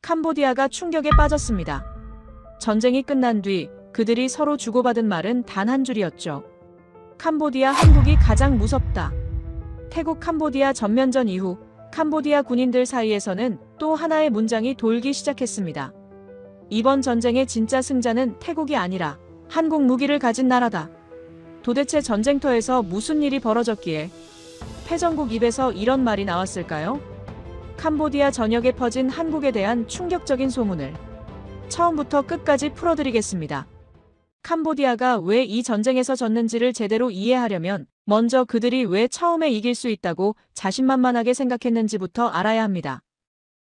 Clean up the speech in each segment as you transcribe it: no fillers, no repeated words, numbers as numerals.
캄보디아가 충격에 빠졌습니다. 전쟁이 끝난 뒤 그들이 서로 주고받은 말은 단 한 줄이었죠. 캄보디아 한국이 가장 무섭다. 태국 캄보디아 전면전 이후 캄보디아 군인들 사이에서는 또 하나의 문장이 돌기 시작했습니다. 이번 전쟁의 진짜 승자는 태국이 아니라 한국 무기를 가진 나라다. 도대체 전쟁터에서 무슨 일이 벌어졌기에 패전국 입에서 이런 말이 나왔을까요? 캄보디아 전역에 퍼진 한국에 대한 충격적인 소문을 처음부터 끝까지 풀어드리겠습니다. 캄보디아가 왜 이 전쟁에서 졌는지를 제대로 이해하려면 먼저 그들이 왜 처음에 이길 수 있다고 자신만만하게 생각했는지부터 알아야 합니다.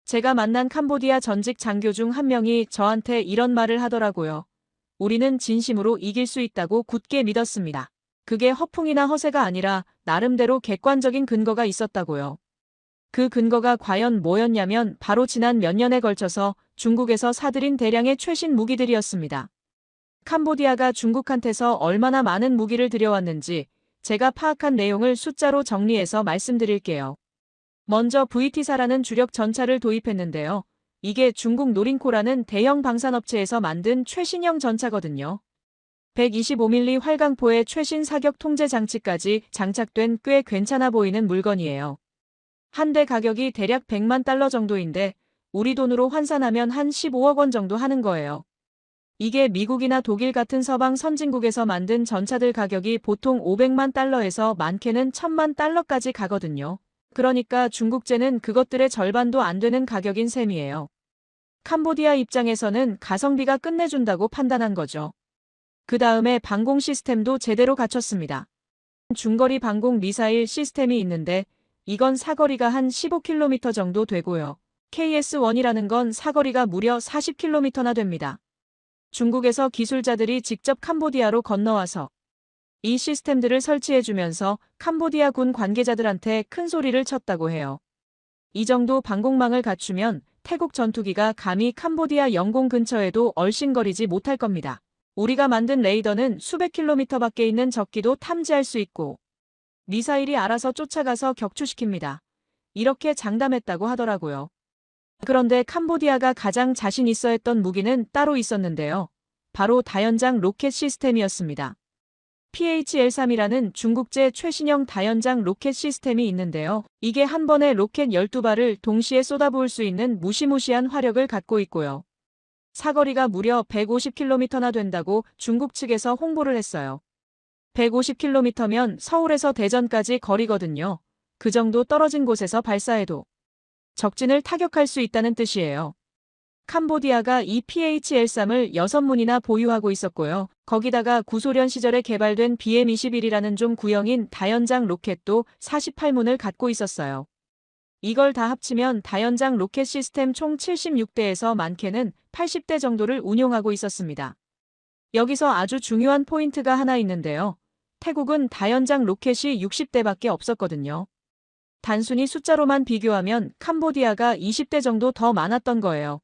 제가 만난 캄보디아 전직 장교 중 한 명이 저한테 이런 말을 하더라고요. 우리는 진심으로 이길 수 있다고 굳게 믿었습니다. 그게 허풍이나 허세가 아니라 나름대로 객관적인 근거가 있었다고요. 그 근거가 과연 뭐였냐면 바로 지난 몇 년에 걸쳐서 중국에서 사들인 대량의 최신 무기들이었습니다. 캄보디아가 중국한테서 얼마나 많은 무기를 들여왔는지 제가 파악한 내용을 숫자로 정리해서 말씀드릴게요. 먼저 VT사라는 주력 전차를 도입했는데요. 이게 중국 노린코라는 대형 방산업체에서 만든 최신형 전차거든요. 125mm 활강포의 최신 사격 통제 장치까지 장착된 꽤 괜찮아 보이는 물건이에요. 한 대 가격이 대략 100만 달러 정도인데 우리 돈으로 환산하면 한 15억 원 정도 하는 거예요. 이게 미국이나 독일 같은 서방 선진국에서 만든 전차들 가격이 보통 500만 달러에서 많게는 1000만 달러까지 가거든요. 그러니까 중국제는 그것들의 절반도 안 되는 가격인 셈이에요. 캄보디아 입장에서는 가성비가 끝내준다고 판단한 거죠. 그 다음에 방공 시스템도 제대로 갖췄습니다. 중거리 방공 미사일 시스템이 있는데 이건 사거리가 한 15km 정도 되고요. KS-1이라는 건 사거리가 무려 40km나 됩니다. 중국에서 기술자들이 직접 캄보디아로 건너와서 이 시스템들을 설치해주면서 캄보디아 군 관계자들한테 큰 소리를 쳤다고 해요. 이 정도 방공망을 갖추면 태국 전투기가 감히 캄보디아 영공 근처에도 얼씬거리지 못할 겁니다. 우리가 만든 레이더는 수백 킬로미터 밖에 있는 적기도 탐지할 수 있고 미사일이 알아서 쫓아가서 격추시킵니다. 이렇게 장담했다고 하더라고요. 그런데 캄보디아가 가장 자신 있어 했던 무기는 따로 있었는데요. 바로 다연장 로켓 시스템이었습니다. PH-L3이라는 중국제 최신형 다연장 로켓 시스템이 있는데요. 이게 한 번에 로켓 12발을 동시에 쏟아부을 수 있는 무시무시한 화력을 갖고 있고요. 사거리가 무려 150km나 된다고 중국 측에서 홍보를 했어요. 150km면 서울에서 대전까지 거리거든요. 그 정도 떨어진 곳에서 발사해도 적진을 타격할 수 있다는 뜻이에요. 캄보디아가 이 PH-L3을 6문이나 보유하고 있었고요. 거기다가 구소련 시절에 개발된 BM-21이라는 좀 구형인 다연장 로켓도 48문을 갖고 있었어요. 이걸 다 합치면 다연장 로켓 시스템 총 76대에서 많게는 80대 정도를 운용하고 있었습니다. 여기서 아주 중요한 포인트가 하나 있는데요. 태국은 다연장 로켓이 60대밖에 없었거든요. 단순히 숫자로만 비교하면 캄보디아가 20대 정도 더 많았던 거예요.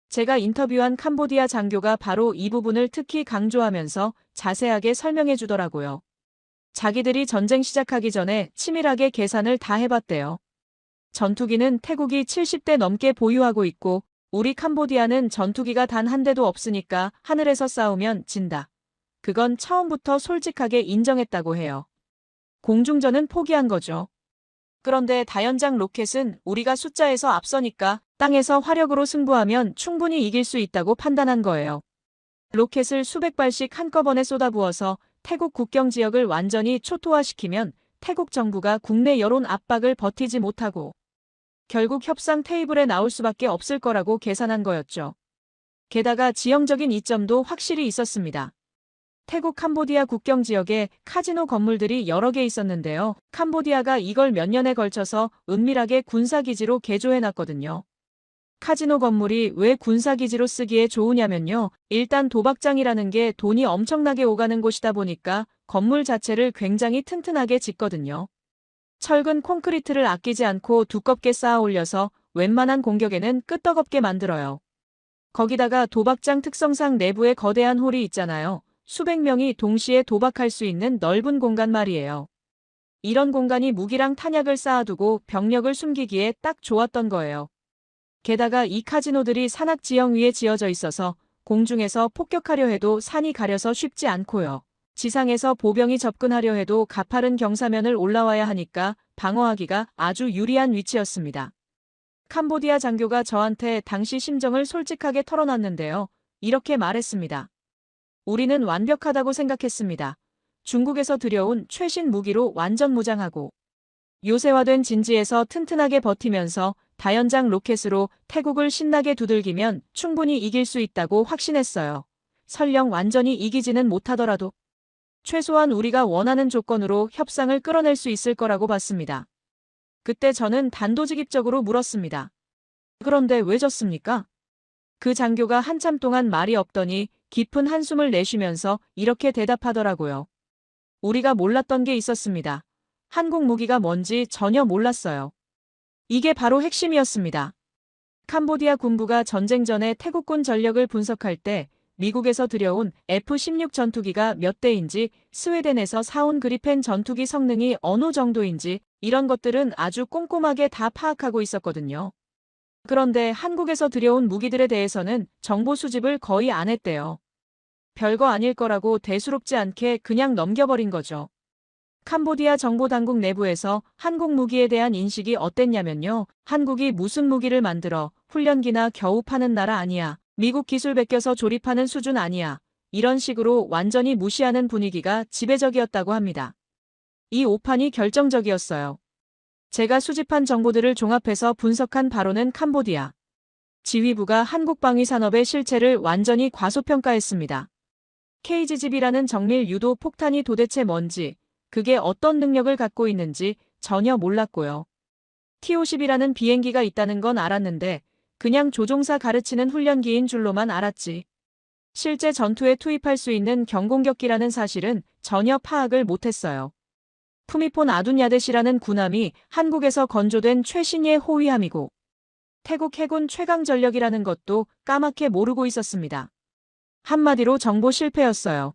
제가 인터뷰한 캄보디아 장교가 바로 이 부분을 특히 강조하면서 자세하게 설명해 주더라고요. 자기들이 전쟁 시작하기 전에 치밀하게 계산을 다 해봤대요. 전투기는 태국이 70대 넘게 보유하고 있고 우리 캄보디아는 전투기가 단 한 대도 없으니까 하늘에서 싸우면 진다. 그건 처음부터 솔직하게 인정했다고 해요. 공중전은 포기한 거죠. 그런데 다연장 로켓은 우리가 숫자에서 앞서니까 땅에서 화력으로 승부하면 충분히 이길 수 있다고 판단한 거예요. 로켓을 수백 발씩 한꺼번에 쏟아부어서 태국 국경 지역을 완전히 초토화시키면 태국 정부가 국내 여론 압박을 버티지 못하고 결국 협상 테이블에 나올 수밖에 없을 거라고 계산한 거였죠. 게다가 지형적인 이점도 확실히 있었습니다. 태국 캄보디아 국경 지역에 카지노 건물들이 여러 개 있었는데요. 캄보디아가 이걸 몇 년에 걸쳐서 은밀하게 군사기지로 개조해놨거든요. 카지노 건물이 왜 군사기지로 쓰기에 좋으냐면요. 일단 도박장이라는 게 돈이 엄청나게 오가는 곳이다 보니까 건물 자체를 굉장히 튼튼하게 짓거든요. 철근 콘크리트를 아끼지 않고 두껍게 쌓아 올려서 웬만한 공격에는 끄떡없게 만들어요. 거기다가 도박장 특성상 내부에 거대한 홀이 있잖아요. 수백 명이 동시에 도박할 수 있는 넓은 공간 말이에요. 이런 공간이 무기랑 탄약을 쌓아두고 병력을 숨기기에 딱 좋았던 거예요. 게다가 이 카지노들이 산악 지형 위에 지어져 있어서 공중에서 폭격하려 해도 산이 가려서 쉽지 않고요. 지상에서 보병이 접근하려 해도 가파른 경사면을 올라와야 하니까 방어하기가 아주 유리한 위치였습니다. 캄보디아 장교가 저한테 당시 심정을 솔직하게 털어놨는데요. 이렇게 말했습니다. 우리는 완벽하다고 생각했습니다. 중국에서 들여온 최신 무기로 완전 무장하고 요새화된 진지에서 튼튼하게 버티면서 다연장 로켓으로 태국을 신나게 두들기면 충분히 이길 수 있다고 확신했어요. 설령 완전히 이기지는 못하더라도 최소한 우리가 원하는 조건으로 협상을 끌어낼 수 있을 거라고 봤습니다. 그때 저는 단도직입적으로 물었습니다. 그런데 왜 졌습니까? 그 장교가 한참 동안 말이 없더니 깊은 한숨을 내쉬면서 이렇게 대답하더라고요. 우리가 몰랐던 게 있었습니다. 한국 무기가 뭔지 전혀 몰랐어요. 이게 바로 핵심이었습니다. 캄보디아 군부가 전쟁 전에 태국군 전력을 분석할 때 미국에서 들여온 F-16 전투기가 몇 대인지, 스웨덴에서 사온 그리펜 전투기 성능이 어느 정도인지 이런 것들은 아주 꼼꼼하게 다 파악하고 있었거든요. 그런데 한국에서 들여온 무기들에 대해서는 정보 수집을 거의 안 했대요. 별거 아닐 거라고 대수롭지 않게 그냥 넘겨버린 거죠. 캄보디아 정보당국 내부에서 한국 무기에 대한 인식이 어땠냐면요. 한국이 무슨 무기를 만들어 훈련기나 겨우 파는 나라 아니야. 미국 기술 베껴서 조립하는 수준 아니야. 이런 식으로 완전히 무시하는 분위기가 지배적이었다고 합니다. 이 오판이 결정적이었어요. 제가 수집한 정보들을 종합해서 분석한 바로는 캄보디아 지휘부가 한국 방위 산업의 실체를 완전히 과소평가했습니다. KGB라는 정밀 유도 폭탄이 도대체 뭔지, 그게 어떤 능력을 갖고 있는지 전혀 몰랐고요. T-50이라는 비행기가 있다는 건 알았는데 그냥 조종사 가르치는 훈련기인 줄로만 알았지. 실제 전투에 투입할 수 있는 경공격기라는 사실은 전혀 파악을 못했어요. 푸미폰 아둔야댓이라는 군함이 한국에서 건조된 최신의 호위함이고 태국 해군 최강 전력이라는 것도 까맣게 모르고 있었습니다. 한마디로 정보 실패였어요.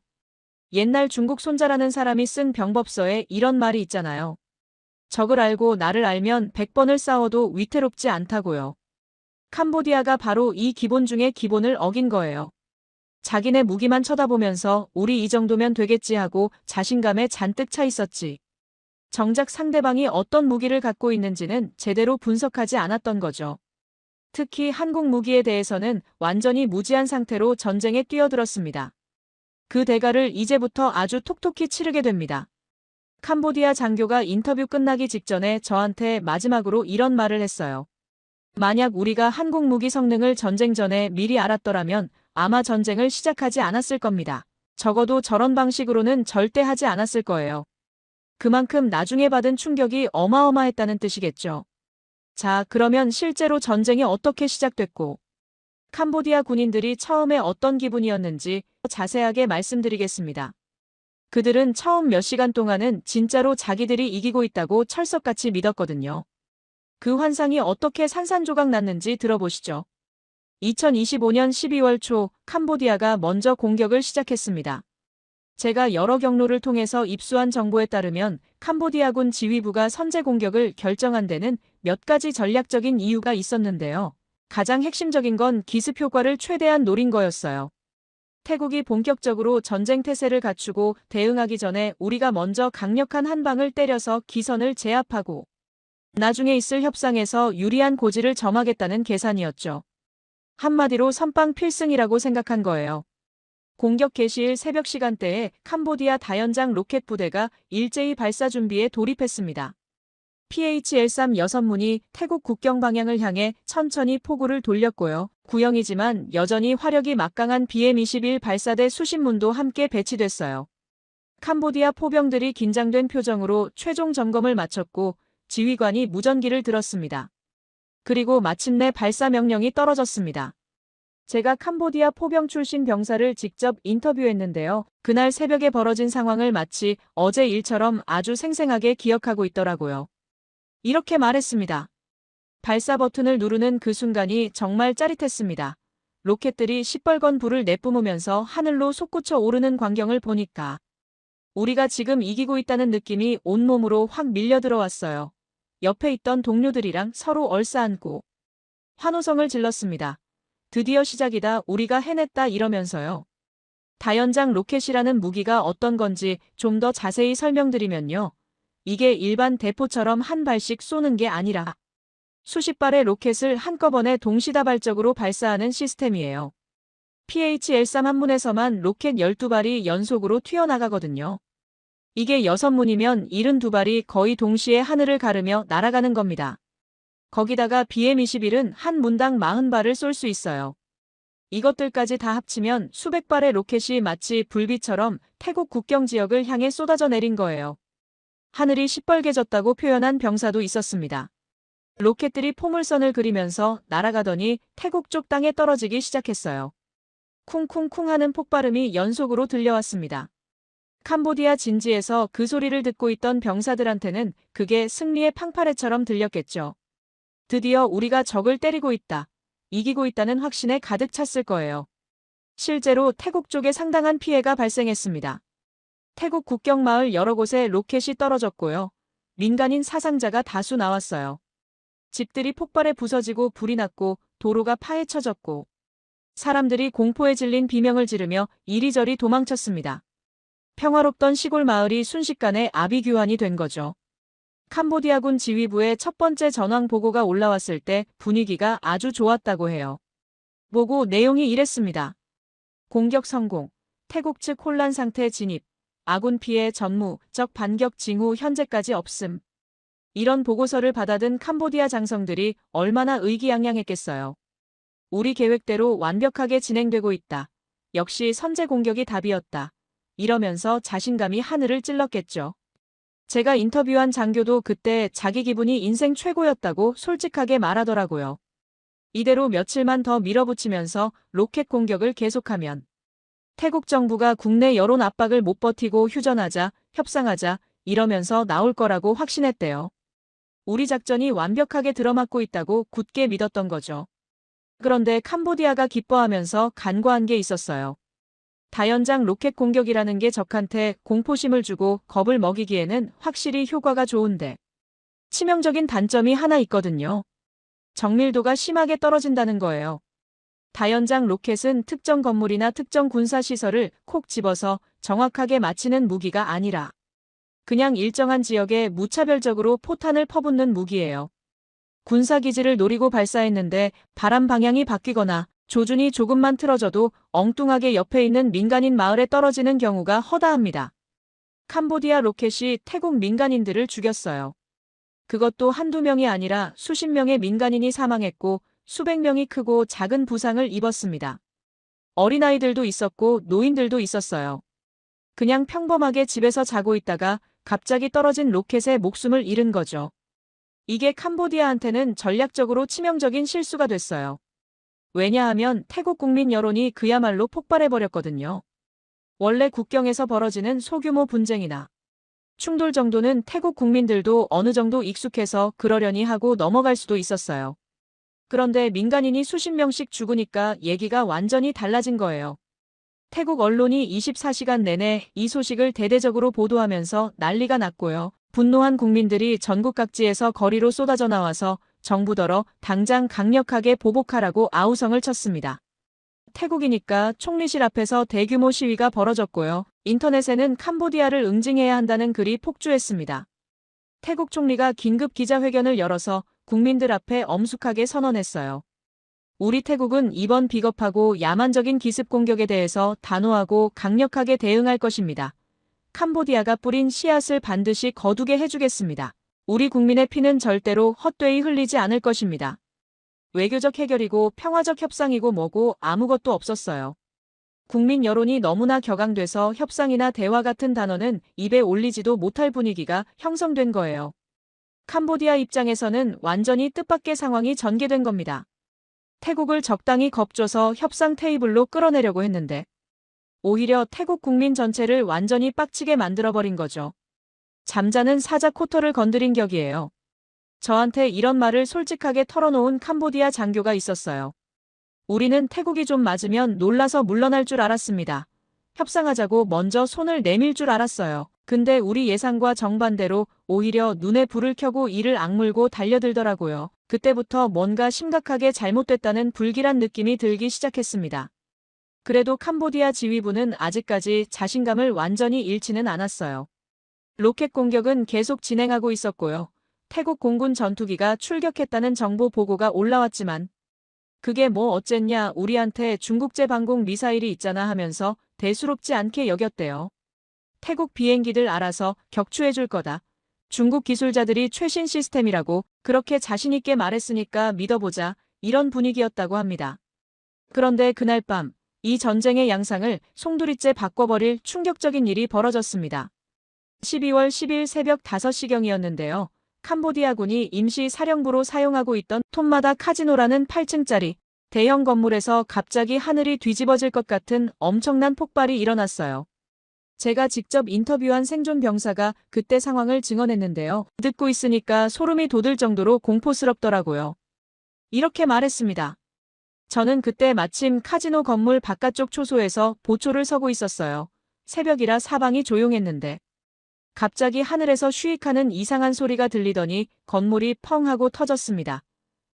옛날 중국 손자라는 사람이 쓴 병법서에 이런 말이 있잖아요. 적을 알고 나를 알면 100번을 싸워도 위태롭지 않다고요. 캄보디아가 바로 이 기본 중에 기본을 어긴 거예요. 자기네 무기만 쳐다보면서 우리 이 정도면 되겠지 하고 자신감에 잔뜩 차 있었지. 정작 상대방이 어떤 무기를 갖고 있는지는 제대로 분석하지 않았던 거죠. 특히 한국 무기에 대해서는 완전히 무지한 상태로 전쟁에 뛰어들었습니다. 그 대가를 이제부터 아주 톡톡히 치르게 됩니다. 캄보디아 장교가 인터뷰 끝나기 직전에 저한테 마지막으로 이런 말을 했어요. 만약 우리가 한국 무기 성능을 전쟁 전에 미리 알았더라면 아마 전쟁을 시작하지 않았을 겁니다. 적어도 저런 방식으로는 절대 하지 않았을 거예요. 그만큼 나중에 받은 충격이 어마어마했다는 뜻이겠죠. 자, 그러면 실제로 전쟁이 어떻게 시작됐고 캄보디아 군인들이 처음에 어떤 기분이었는지 자세하게 말씀드리겠습니다. 그들은 처음 몇 시간 동안은 진짜로 자기들이 이기고 있다고 철석같이 믿었거든요. 그 환상이 어떻게 산산조각 났는지 들어보시죠. 2025년 12월 초 캄보디아가 먼저 공격을 시작했습니다. 제가 여러 경로를 통해서 입수한 정보에 따르면 캄보디아군 지휘부가 선제 공격을 결정한 데는 몇 가지 전략적인 이유가 있었는데요. 가장 핵심적인 건 기습 효과를 최대한 노린 거였어요. 태국이 본격적으로 전쟁 태세를 갖추고 대응하기 전에 우리가 먼저 강력한 한 방을 때려서 기선을 제압하고 나중에 있을 협상에서 유리한 고지를 점하겠다는 계산이었죠. 한마디로 선빵 필승이라고 생각한 거예요. 공격 개시일 새벽 시간대에 캄보디아 다연장 로켓 부대가 일제히 발사 준비에 돌입했습니다. PH-13 6문이 태국 국경 방향을 향해 천천히 포구를 돌렸고요. 구형이지만 여전히 화력이 막강한 BM-21 발사대 수십문도 함께 배치됐어요. 캄보디아 포병들이 긴장된 표정으로 최종 점검을 마쳤고 지휘관이 무전기를 들었습니다. 그리고 마침내 발사 명령이 떨어졌습니다. 제가 캄보디아 포병 출신 병사를 직접 인터뷰했는데요. 그날 새벽에 벌어진 상황을 마치 어제 일처럼 아주 생생하게 기억하고 있더라고요. 이렇게 말했습니다. 발사 버튼을 누르는 그 순간이 정말 짜릿했습니다. 로켓들이 시뻘건 불을 내뿜으면서 하늘로 솟구쳐 오르는 광경을 보니까 우리가 지금 이기고 있다는 느낌이 온몸으로 확 밀려 들어왔어요. 옆에 있던 동료들이랑 서로 얼싸안고 환호성을 질렀습니다. 드디어 시작이다, 우리가 해냈다 이러면서요. 다연장 로켓이라는 무기가 어떤 건지 좀 더 자세히 설명드리면요. 이게 일반 대포처럼 한 발씩 쏘는 게 아니라 수십 발의 로켓을 한꺼번에 동시다발적으로 발사하는 시스템이에요. PH-L3 한 문에서만 로켓 12발이 연속으로 튀어나가거든요. 이게 6문이면 72발이 거의 동시에 하늘을 가르며 날아가는 겁니다. 거기다가 BM-21은 한 문당 40발을 쏠 수 있어요. 이것들까지 다 합치면 수백 발의 로켓이 마치 불빛처럼 태국 국경 지역을 향해 쏟아져 내린 거예요. 하늘이 시뻘개졌다고 표현한 병사도 있었습니다. 로켓들이 포물선을 그리면서 날아가더니 태국 쪽 땅에 떨어지기 시작했어요. 쿵쿵쿵 하는 폭발음이 연속으로 들려왔습니다. 캄보디아 진지에서 그 소리를 듣고 있던 병사들한테는 그게 승리의 팡파레처럼 들렸겠죠. 드디어 우리가 적을 때리고 있다, 이기고 있다는 확신에 가득 찼을 거예요. 실제로 태국 쪽에 상당한 피해가 발생했습니다. 태국 국경 마을 여러 곳에 로켓이 떨어졌고요. 민간인 사상자가 다수 나왔어요. 집들이 폭발에 부서지고 불이 났고 도로가 파헤쳐졌고 사람들이 공포에 질린 비명을 지르며 이리저리 도망쳤습니다. 평화롭던 시골 마을이 순식간에 아비규환이 된 거죠. 캄보디아군 지휘부에 첫 번째 전황 보고가 올라왔을 때 분위기가 아주 좋았다고 해요. 보고 내용이 이랬습니다. 공격 성공, 태국 측 혼란 상태 진입, 아군 피해 전무, 적 반격 징후 현재까지 없음. 이런 보고서를 받아든 캄보디아 장성들이 얼마나 의기양양했겠어요. 우리 계획대로 완벽하게 진행되고 있다. 역시 선제 공격이 답이었다. 이러면서 자신감이 하늘을 찔렀겠죠. 제가 인터뷰한 장교도 그때 자기 기분이 인생 최고였다고 솔직하게 말하더라고요. 이대로 며칠만 더 밀어붙이면서 로켓 공격을 계속하면 태국 정부가 국내 여론 압박을 못 버티고 휴전하자, 협상하자 이러면서 나올 거라고 확신했대요. 우리 작전이 완벽하게 들어맞고 있다고 굳게 믿었던 거죠. 그런데 캄보디아가 기뻐하면서 간과한 게 있었어요. 다연장 로켓 공격이라는 게 적한테 공포심을 주고 겁을 먹이기에는 확실히 효과가 좋은데 치명적인 단점이 하나 있거든요. 정밀도가 심하게 떨어진다는 거예요. 다연장 로켓은 특정 건물이나 특정 군사시설을 콕 집어서 정확하게 맞히는 무기가 아니라 그냥 일정한 지역에 무차별적으로 포탄을 퍼붓는 무기예요. 군사기지를 노리고 발사했는데 바람 방향이 바뀌거나 조준이 조금만 틀어져도 엉뚱하게 옆에 있는 민간인 마을에 떨어지는 경우가 허다합니다. 캄보디아 로켓이 태국 민간인들을 죽였어요. 그것도 한두 명이 아니라 수십 명의 민간인이 사망했고 수백 명이 크고 작은 부상을 입었습니다. 어린아이들도 있었고 노인들도 있었어요. 그냥 평범하게 집에서 자고 있다가 갑자기 떨어진 로켓에 목숨을 잃은 거죠. 이게 캄보디아한테는 전략적으로 치명적인 실수가 됐어요. 왜냐하면 태국 국민 여론이 그야말로 폭발해버렸거든요. 원래 국경에서 벌어지는 소규모 분쟁이나 충돌 정도는 태국 국민들도 어느 정도 익숙해서 그러려니 하고 넘어갈 수도 있었어요. 그런데 민간인이 수십 명씩 죽으니까 얘기가 완전히 달라진 거예요. 태국 언론이 24시간 내내 이 소식을 대대적으로 보도하면서 난리가 났고요. 분노한 국민들이 전국 각지에서 거리로 쏟아져 나와서 정부더러 당장 강력하게 보복하라고 아우성을 쳤습니다. 태국이니까 총리실 앞에서 대규모 시위가 벌어졌고요. 인터넷에는 캄보디아를 응징해야 한다는 글이 폭주했습니다. 태국 총리가 긴급 기자회견을 열어서 국민들 앞에 엄숙하게 선언했어요. 우리 태국은 이번 비겁하고 야만적인 기습 공격에 대해서 단호하고 강력하게 대응할 것입니다. 캄보디아가 뿌린 씨앗을 반드시 거두게 해주겠습니다. 우리 국민의 피는 절대로 헛되이 흘리지 않을 것입니다. 외교적 해결이고 평화적 협상이고 뭐고 아무것도 없었어요. 국민 여론이 너무나 격앙돼서 협상이나 대화 같은 단어는 입에 올리지도 못할 분위기가 형성된 거예요. 캄보디아 입장에서는 완전히 뜻밖의 상황이 전개된 겁니다. 태국을 적당히 겁줘서 협상 테이블로 끌어내려고 했는데 오히려 태국 국민 전체를 완전히 빡치게 만들어버린 거죠. 잠자는 사자 코털을 건드린 격이에요. 저한테 이런 말을 솔직하게 털어놓은 캄보디아 장교가 있었어요. 우리는 태국이 좀 맞으면 놀라서 물러날 줄 알았습니다. 협상하자고 먼저 손을 내밀 줄 알았어요. 근데 우리 예상과 정반대로 오히려 눈에 불을 켜고 이를 악물고 달려들더라고요. 그때부터 뭔가 심각하게 잘못됐다는 불길한 느낌이 들기 시작했습니다. 그래도 캄보디아 지휘부는 아직까지 자신감을 완전히 잃지는 않았어요. 로켓 공격은 계속 진행하고 있었고요. 태국 공군 전투기가 출격했다는 정보 보고가 올라왔지만 그게 뭐 어쨌냐, 우리한테 중국제 방공 미사일이 있잖아 하면서 대수롭지 않게 여겼대요. 태국 비행기들 알아서 격추해줄 거다. 중국 기술자들이 최신 시스템이라고 그렇게 자신있게 말했으니까 믿어보자, 이런 분위기였다고 합니다. 그런데 그날 밤 이 전쟁의 양상을 송두리째 바꿔버릴 충격적인 일이 벌어졌습니다. 12월 10일 새벽 5시경이었는데요. 캄보디아군이 임시 사령부로 사용하고 있던 톰마다 카지노라는 8층짜리 대형 건물에서 갑자기 하늘이 뒤집어질 것 같은 엄청난 폭발이 일어났어요. 제가 직접 인터뷰한 생존 병사가 그때 상황을 증언했는데요. 듣고 있으니까 소름이 돋을 정도로 공포스럽더라고요. 이렇게 말했습니다. 저는 그때 마침 카지노 건물 바깥쪽 초소에서 보초를 서고 있었어요. 새벽이라 사방이 조용했는데 갑자기 하늘에서 쉬익하는 이상한 소리가 들리더니 건물이 펑 하고 터졌습니다.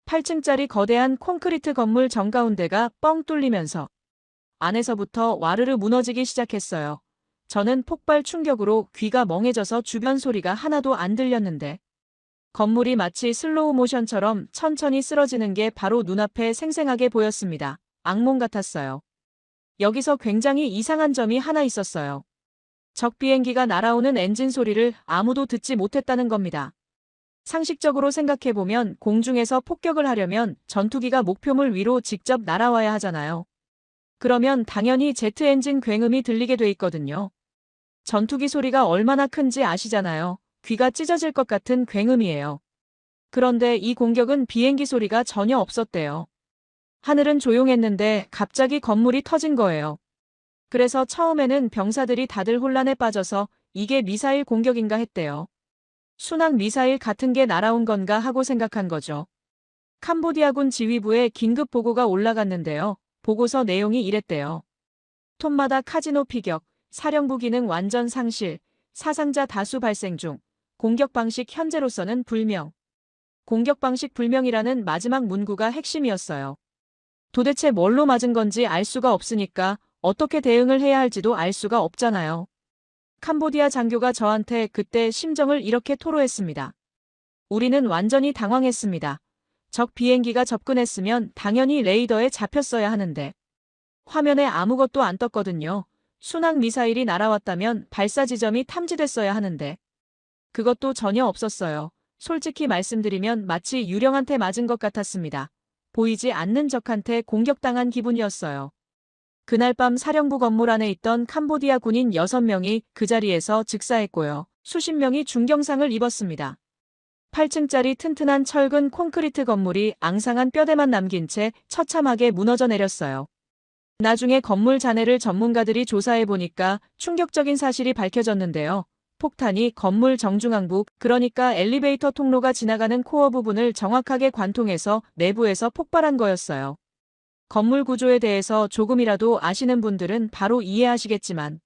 8층짜리 거대한 콘크리트 건물 정가운데가 뻥 뚫리면서 안에서부터 와르르 무너지기 시작했어요. 저는 폭발 충격으로 귀가 멍해져서 주변 소리가 하나도 안 들렸는데 건물이 마치 슬로우 모션처럼 천천히 쓰러지는 게 바로 눈앞에 생생하게 보였습니다. 악몽 같았어요. 여기서 굉장히 이상한 점이 하나 있었어요. 적 비행기가 날아오는 엔진 소리를 아무도 듣지 못했다는 겁니다. 상식적으로 생각해보면 공중에서 폭격을 하려면 전투기가 목표물 위로 직접 날아와야 하잖아요. 그러면 당연히 제트 엔진 굉음이 들리게 돼 있거든요. 전투기 소리가 얼마나 큰지 아시잖아요. 귀가 찢어질 것 같은 굉음이에요. 그런데 이 공격은 비행기 소리가 전혀 없었대요. 하늘은 조용했는데 갑자기 건물이 터진 거예요. 그래서 처음에는 병사들이 다들 혼란에 빠져서 이게 미사일 공격인가 했대요. 순항 미사일 같은 게 날아온 건가 하고 생각한 거죠. 캄보디아군 지휘부에 긴급 보고가 올라갔는데요. 보고서 내용이 이랬대요. 톰마다 카지노 피격, 사령부 기능 완전 상실, 사상자 다수 발생 중, 공격 방식 현재로서는 불명. 공격 방식 불명이라는 마지막 문구가 핵심이었어요. 도대체 뭘로 맞은 건지 알 수가 없으니까 어떻게 대응을 해야 할지도 알 수가 없잖아요. 캄보디아 장교가 저한테 그때 심정을 이렇게 토로했습니다. 우리는 완전히 당황했습니다. 적 비행기가 접근했으면 당연히 레이더에 잡혔어야 하는데 화면에 아무것도 안 떴거든요. 순항 미사일이 날아왔다면 발사 지점이 탐지됐어야 하는데 그것도 전혀 없었어요. 솔직히 말씀드리면 마치 유령한테 맞은 것 같았습니다. 보이지 않는 적한테 공격당한 기분이었어요. 그날 밤 사령부 건물 안에 있던 캄보디아 군인 6명이 그 자리에서 즉사했고요. 수십 명이 중경상을 입었습니다. 8층짜리 튼튼한 철근 콘크리트 건물이 앙상한 뼈대만 남긴 채 처참하게 무너져 내렸어요. 나중에 건물 잔해를 전문가들이 조사해보니까 충격적인 사실이 밝혀졌는데요. 폭탄이 건물 정중앙부, 그러니까 엘리베이터 통로가 지나가는 코어 부분을 정확하게 관통해서 내부에서 폭발한 거였어요. 건물 구조에 대해서 조금이라도 아시는 분들은 바로 이해하시겠지만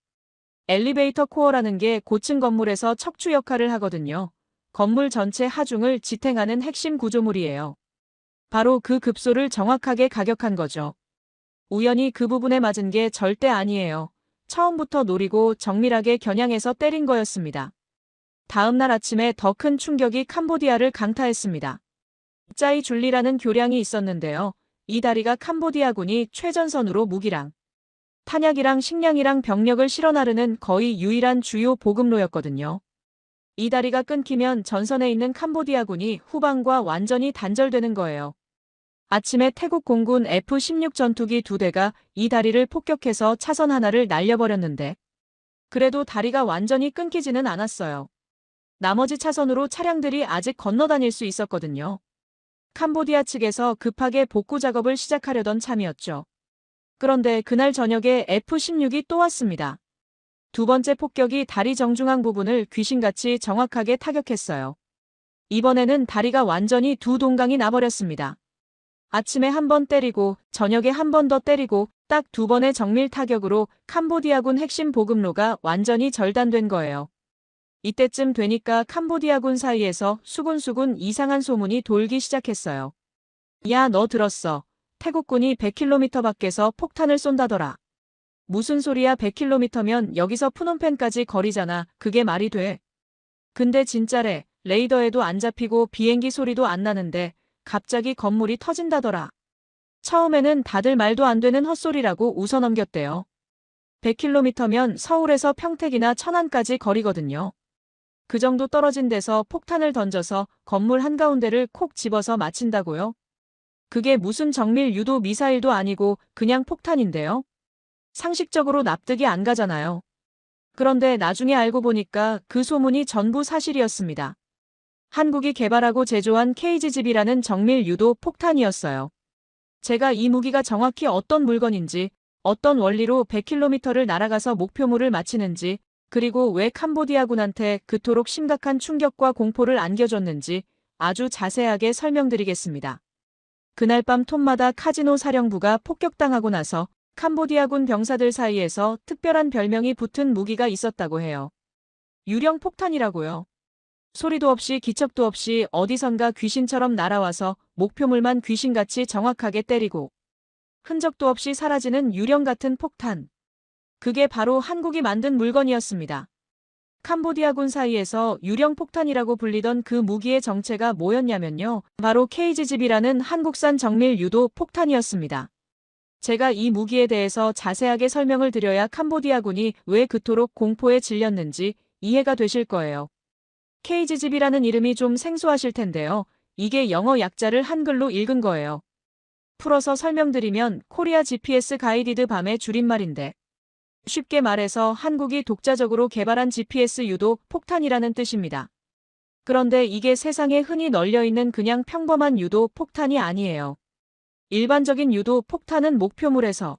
엘리베이터 코어라는 게 고층 건물에서 척추 역할을 하거든요. 건물 전체 하중을 지탱하는 핵심 구조물이에요. 바로 그 급소를 정확하게 가격한 거죠. 우연히 그 부분에 맞은 게 절대 아니에요. 처음부터 노리고 정밀하게 겨냥해서 때린 거였습니다. 다음 날 아침에 더 큰 충격이 캄보디아를 강타했습니다. 짜이 줄리라는 교량이 있었는데요. 이 다리가 캄보디아군이 최전선으로 무기랑 탄약이랑 식량이랑 병력을 실어 나르는 거의 유일한 주요 보급로였거든요. 이 다리가 끊기면 전선에 있는 캄보디아군이 후방과 완전히 단절되는 거예요. 아침에 태국 공군 F-16 전투기 2대가 이 다리를 폭격해서 차선 하나를 날려버렸는데 그래도 다리가 완전히 끊기지는 않았어요. 나머지 차선으로 차량들이 아직 건너다닐 수 있었거든요. 캄보디아 측에서 급하게 복구 작업을 시작하려던 참이었죠. 그런데 그날 저녁에 F-16이 또 왔습니다. 두 번째 폭격이 다리 정중앙 부분을 귀신같이 정확하게 타격했어요. 이번에는 다리가 완전히 두 동강이 나버렸습니다. 아침에 한 번 때리고 저녁에 한 번 더 때리고 딱 두 번의 정밀 타격으로 캄보디아군 핵심 보급로가 완전히 절단된 거예요. 이때쯤 되니까 캄보디아군 사이에서 수군수군 이상한 소문이 돌기 시작했어요. 야, 너 들었어? 태국군이 100km 밖에서 폭탄을 쏜다더라. 무슨 소리야? 100km면 여기서 푸놈펜까지 거리잖아. 그게 말이 돼? 근데 진짜래. 레이더에도 안 잡히고 비행기 소리도 안 나는데 갑자기 건물이 터진다더라. 처음에는 다들 말도 안 되는 헛소리라고 웃어넘겼대요. 100km면 서울에서 평택이나 천안까지 거리거든요. 그 정도 떨어진 데서 폭탄을 던져서 건물 한가운데를 콕 집어서 맞힌다고요? 그게 무슨 정밀 유도 미사일도 아니고 그냥 폭탄인데요. 상식적으로 납득이 안 가잖아요. 그런데 나중에 알고 보니까 그 소문이 전부 사실이었습니다. 한국이 개발하고 제조한 KGGB라는 정밀 유도 폭탄이었어요. 제가 이 무기가 정확히 어떤 물건인지, 어떤 원리로 100km를 날아가서 목표물을 맞히는지, 그리고 왜 캄보디아군한테 그토록 심각한 충격과 공포를 안겨줬는지 아주 자세하게 설명드리겠습니다. 그날 밤 톰마다 카지노 사령부가 폭격당하고 나서 캄보디아군 병사들 사이에서 특별한 별명이 붙은 무기가 있었다고 해요. 유령 폭탄이라고요. 소리도 없이 기척도 없이 어디선가 귀신처럼 날아와서 목표물만 귀신같이 정확하게 때리고 흔적도 없이 사라지는 유령 같은 폭탄. 그게 바로 한국이 만든 물건이었습니다. 캄보디아군 사이에서 유령 폭탄이라고 불리던 그 무기의 정체가 뭐였냐면요. 바로 KGGB라는 한국산 정밀 유도 폭탄이었습니다. 제가 이 무기에 대해서 자세하게 설명을 드려야 캄보디아군이 왜 그토록 공포에 질렸는지 이해가 되실 거예요. KGGB라는 이름이 좀 생소하실 텐데요. 이게 영어 약자를 한글로 읽은 거예요. 풀어서 설명드리면 코리아 GPS 가이디드 밤의 줄임말인데 쉽게 말해서 한국이 독자적으로 개발한 GPS 유도 폭탄이라는 뜻입니다. 그런데 이게 세상에 흔히 널려있는 그냥 평범한 유도 폭탄이 아니에요. 일반적인 유도 폭탄은 목표물에서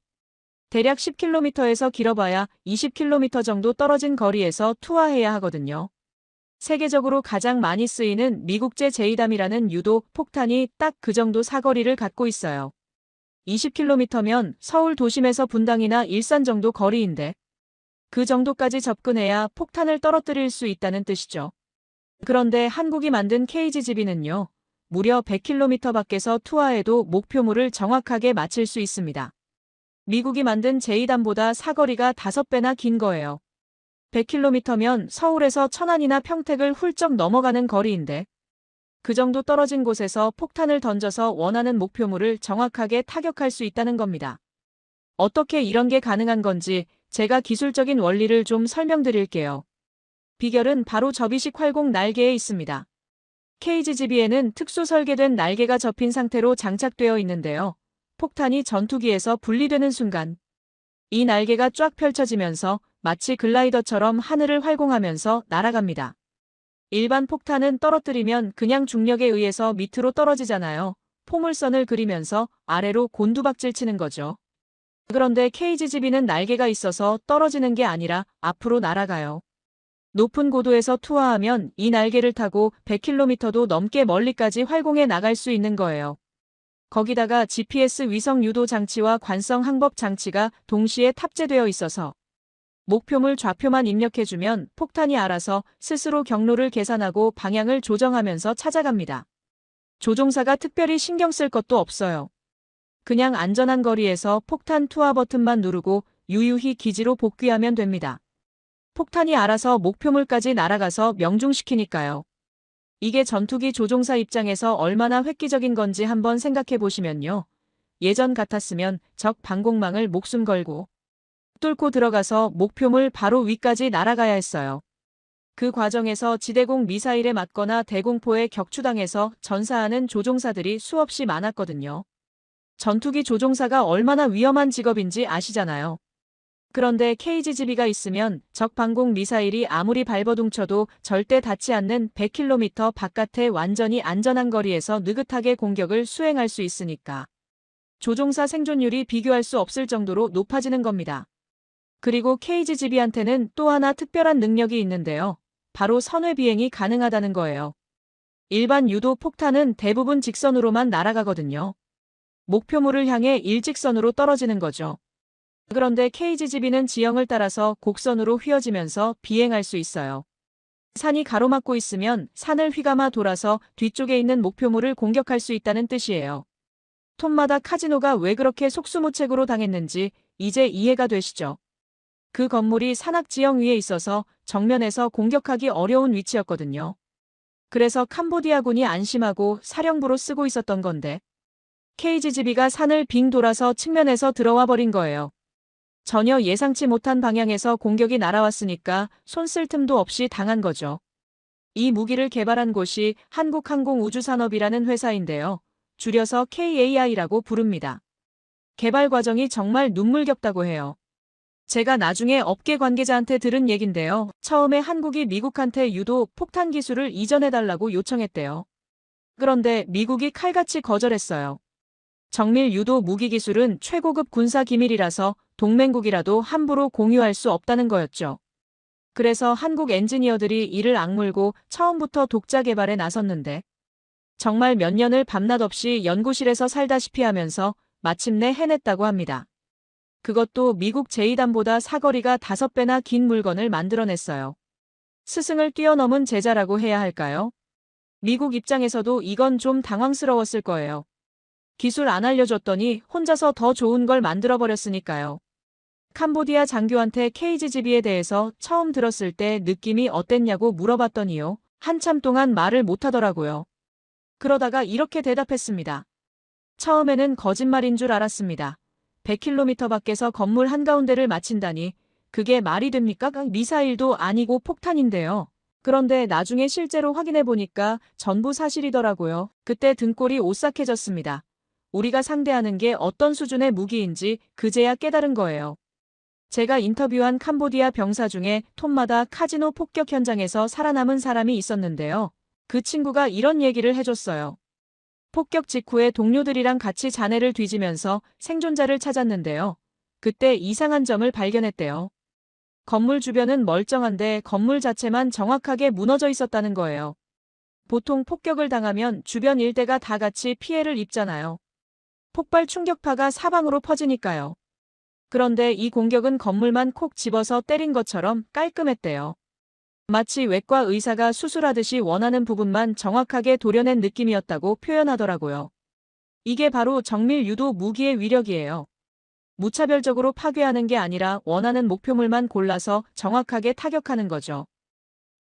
대략 10km에서 길어봐야 20km 정도 떨어진 거리에서 투하해야 하거든요. 세계적으로 가장 많이 쓰이는 미국제 제이담이라는 유도 폭탄이 딱 그 정도 사거리를 갖고 있어요. 20km면 서울 도심에서 분당이나 일산 정도 거리인데 그 정도까지 접근해야 폭탄을 떨어뜨릴 수 있다는 뜻이죠. 그런데 한국이 만든 KGGB는요. 무려 100km 밖에서 투하해도 목표물을 정확하게 맞힐 수 있습니다. 미국이 만든 제이담보다 사거리가 5배나 긴 거예요. 100km면 서울에서 천안이나 평택을 훌쩍 넘어가는 거리인데 그 정도 떨어진 곳에서 폭탄을 던져서 원하는 목표물을 정확하게 타격할 수 있다는 겁니다. 어떻게 이런 게 가능한 건지 제가 기술적인 원리를 좀 설명드릴게요. 비결은 바로 접이식 활공 날개에 있습니다. KGGB에는 특수 설계된 날개가 접힌 상태로 장착되어 있는데요. 폭탄이 전투기에서 분리되는 순간 이 날개가 쫙 펼쳐지면서 마치 글라이더처럼 하늘을 활공하면서 날아갑니다. 일반 폭탄은 떨어뜨리면 그냥 중력에 의해서 밑으로 떨어지잖아요. 포물선을 그리면서 아래로 곤두박질 치는 거죠. 그런데 KGGB는 날개가 있어서 떨어지는 게 아니라 앞으로 날아가요. 높은 고도에서 투하하면 이 날개를 타고 100km도 넘게 멀리까지 활공해 나갈 수 있는 거예요. 거기다가 GPS 위성 유도 장치와 관성 항법 장치가 동시에 탑재되어 있어서 목표물 좌표만 입력해주면 폭탄이 알아서 스스로 경로를 계산하고 방향을 조정하면서 찾아갑니다. 조종사가 특별히 신경 쓸 것도 없어요. 그냥 안전한 거리에서 폭탄 투하 버튼만 누르고 유유히 기지로 복귀하면 됩니다. 폭탄이 알아서 목표물까지 날아가서 명중시키니까요. 이게 전투기 조종사 입장에서 얼마나 획기적인 건지 한번 생각해 보시면요. 예전 같았으면 적 방공망을 목숨 걸고 뚫고 들어가서 목표물 바로 위까지 날아가야 했어요. 그 과정에서 지대공 미사일에 맞거나 대공포에 격추당해서 전사하는 조종사들이 수없이 많았거든요. 전투기 조종사가 얼마나 위험한 직업인지 아시잖아요. 그런데 KGGB가 있으면 적 방공 미사일이 아무리 발버둥 쳐도 절대 닿지 않는 100km 바깥의 완전히 안전한 거리에서 느긋하게 공격을 수행할 수 있으니까 조종사 생존율이 비교할 수 없을 정도로 높아지는 겁니다. 그리고 KGGB한테는 또 하나 특별한 능력이 있는데요. 바로 선회 비행이 가능하다는 거예요. 일반 유도 폭탄은 대부분 직선으로만 날아가거든요. 목표물을 향해 일직선으로 떨어지는 거죠. 그런데 KGGB는 지형을 따라서 곡선으로 휘어지면서 비행할 수 있어요. 산이 가로막고 있으면 산을 휘감아 돌아서 뒤쪽에 있는 목표물을 공격할 수 있다는 뜻이에요. 톰마다 카지노가 왜 그렇게 속수무책으로 당했는지 이제 이해가 되시죠? 그 건물이 산악지형 위에 있어서 정면에서 공격하기 어려운 위치였거든요. 그래서 캄보디아군이 안심하고 사령부로 쓰고 있었던 건데 KGB가 산을 빙 돌아서 측면에서 들어와 버린 거예요. 전혀 예상치 못한 방향에서 공격이 날아왔으니까 손 쓸 틈도 없이 당한 거죠. 이 무기를 개발한 곳이 한국항공우주산업이라는 회사인데요. 줄여서 KAI라고 부릅니다. 개발 과정이 정말 눈물겹다고 해요. 제가 나중에 업계 관계자한테 들은 얘긴데요. 처음에 한국이 미국한테 유도 폭탄 기술을 이전해달라고 요청했대요. 그런데 미국이 칼같이 거절했어요. 정밀 유도 무기 기술은 최고급 군사 기밀이라서 동맹국이라도 함부로 공유할 수 없다는 거였죠. 그래서 한국 엔지니어들이 이를 악물고 처음부터 독자 개발에 나섰는데 정말 몇 년을 밤낮 없이 연구실에서 살다시피 하면서 마침내 해냈다고 합니다. 그것도 미국 제2단보다 사거리가 5배나 긴 물건을 만들어냈어요. 스승을 뛰어넘은 제자라고 해야 할까요? 미국 입장에서도 이건 좀 당황스러웠을 거예요. 기술 안 알려줬더니 혼자서 더 좋은 걸 만들어버렸으니까요. 캄보디아 장교한테 KGB에 대해서 처음 들었을 때 느낌이 어땠냐고 물어봤더니요. 한참 동안 말을 못하더라고요. 그러다가 이렇게 대답했습니다. 처음에는 거짓말인 줄 알았습니다. 100km 밖에서 건물 한가운데를 마친다니 그게 말이 됩니까? 미사일도 아니고 폭탄인데요. 그런데 나중에 실제로 확인해 보니까 전부 사실이더라고요. 그때 등골이 오싹해졌습니다. 우리가 상대하는 게 어떤 수준의 무기인지 그제야 깨달은 거예요. 제가 인터뷰한 캄보디아 병사 중에 톰마다 카지노 폭격 현장에서 살아남은 사람이 있었는데요. 그 친구가 이런 얘기를 해줬어요. 폭격 직후에 동료들이랑 같이 잔해를 뒤지면서 생존자를 찾았는데요. 그때 이상한 점을 발견했대요. 건물 주변은 멀쩡한데 건물 자체만 정확하게 무너져 있었다는 거예요. 보통 폭격을 당하면 주변 일대가 다 같이 피해를 입잖아요. 폭발 충격파가 사방으로 퍼지니까요. 그런데 이 공격은 건물만 콕 집어서 때린 것처럼 깔끔했대요. 마치 외과 의사가 수술하듯이 원하는 부분만 정확하게 도려낸 느낌이었다고 표현하더라고요. 이게 바로 정밀 유도 무기의 위력이에요. 무차별적으로 파괴하는 게 아니라 원하는 목표물만 골라서 정확하게 타격하는 거죠.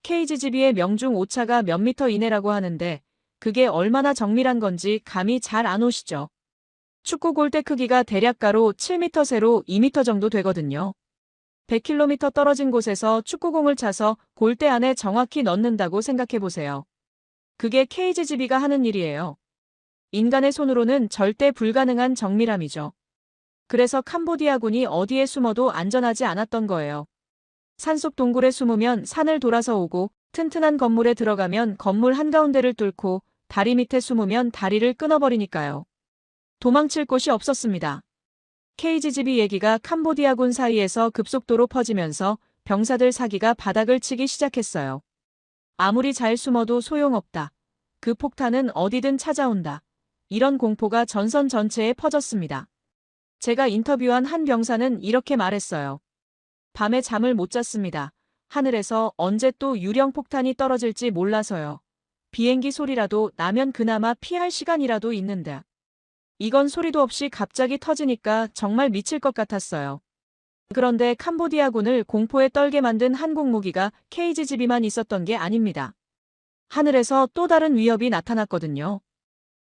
KGB의 명중 오차가 몇 미터 이내라고 하는데 그게 얼마나 정밀한 건지 감이 잘 안 오시죠. 축구 골대 크기가 대략 가로 7m 세로 2m 정도 되거든요. 100km 떨어진 곳에서 축구공을 차서 골대 안에 정확히 넣는다고 생각해보세요. 그게 KGB가 하는 일이에요. 인간의 손으로는 절대 불가능한 정밀함이죠. 그래서 캄보디아군이 어디에 숨어도 안전하지 않았던 거예요. 산속 동굴에 숨으면 산을 돌아서 오고 튼튼한 건물에 들어가면 건물 한가운데를 뚫고 다리 밑에 숨으면 다리를 끊어버리니까요. 도망칠 곳이 없었습니다. KGB 얘기가 캄보디아군 사이에서 급속도로 퍼지면서 병사들 사기가 바닥을 치기 시작했어요. 아무리 잘 숨어도 소용없다. 그 폭탄은 어디든 찾아온다. 이런 공포가 전선 전체에 퍼졌습니다. 제가 인터뷰한 한 병사는 이렇게 말했어요. 밤에 잠을 못 잤습니다. 하늘에서 언제 또 유령 폭탄이 떨어질지 몰라서요. 비행기 소리라도 나면 그나마 피할 시간이라도 있는데. 이건 소리도 없이 갑자기 터지니까 정말 미칠 것 같았어요. 그런데 캄보디아군을 공포에 떨게 만든 한국 무기가 KGB만 있었던 게 아닙니다. 하늘에서 또 다른 위협이 나타났거든요.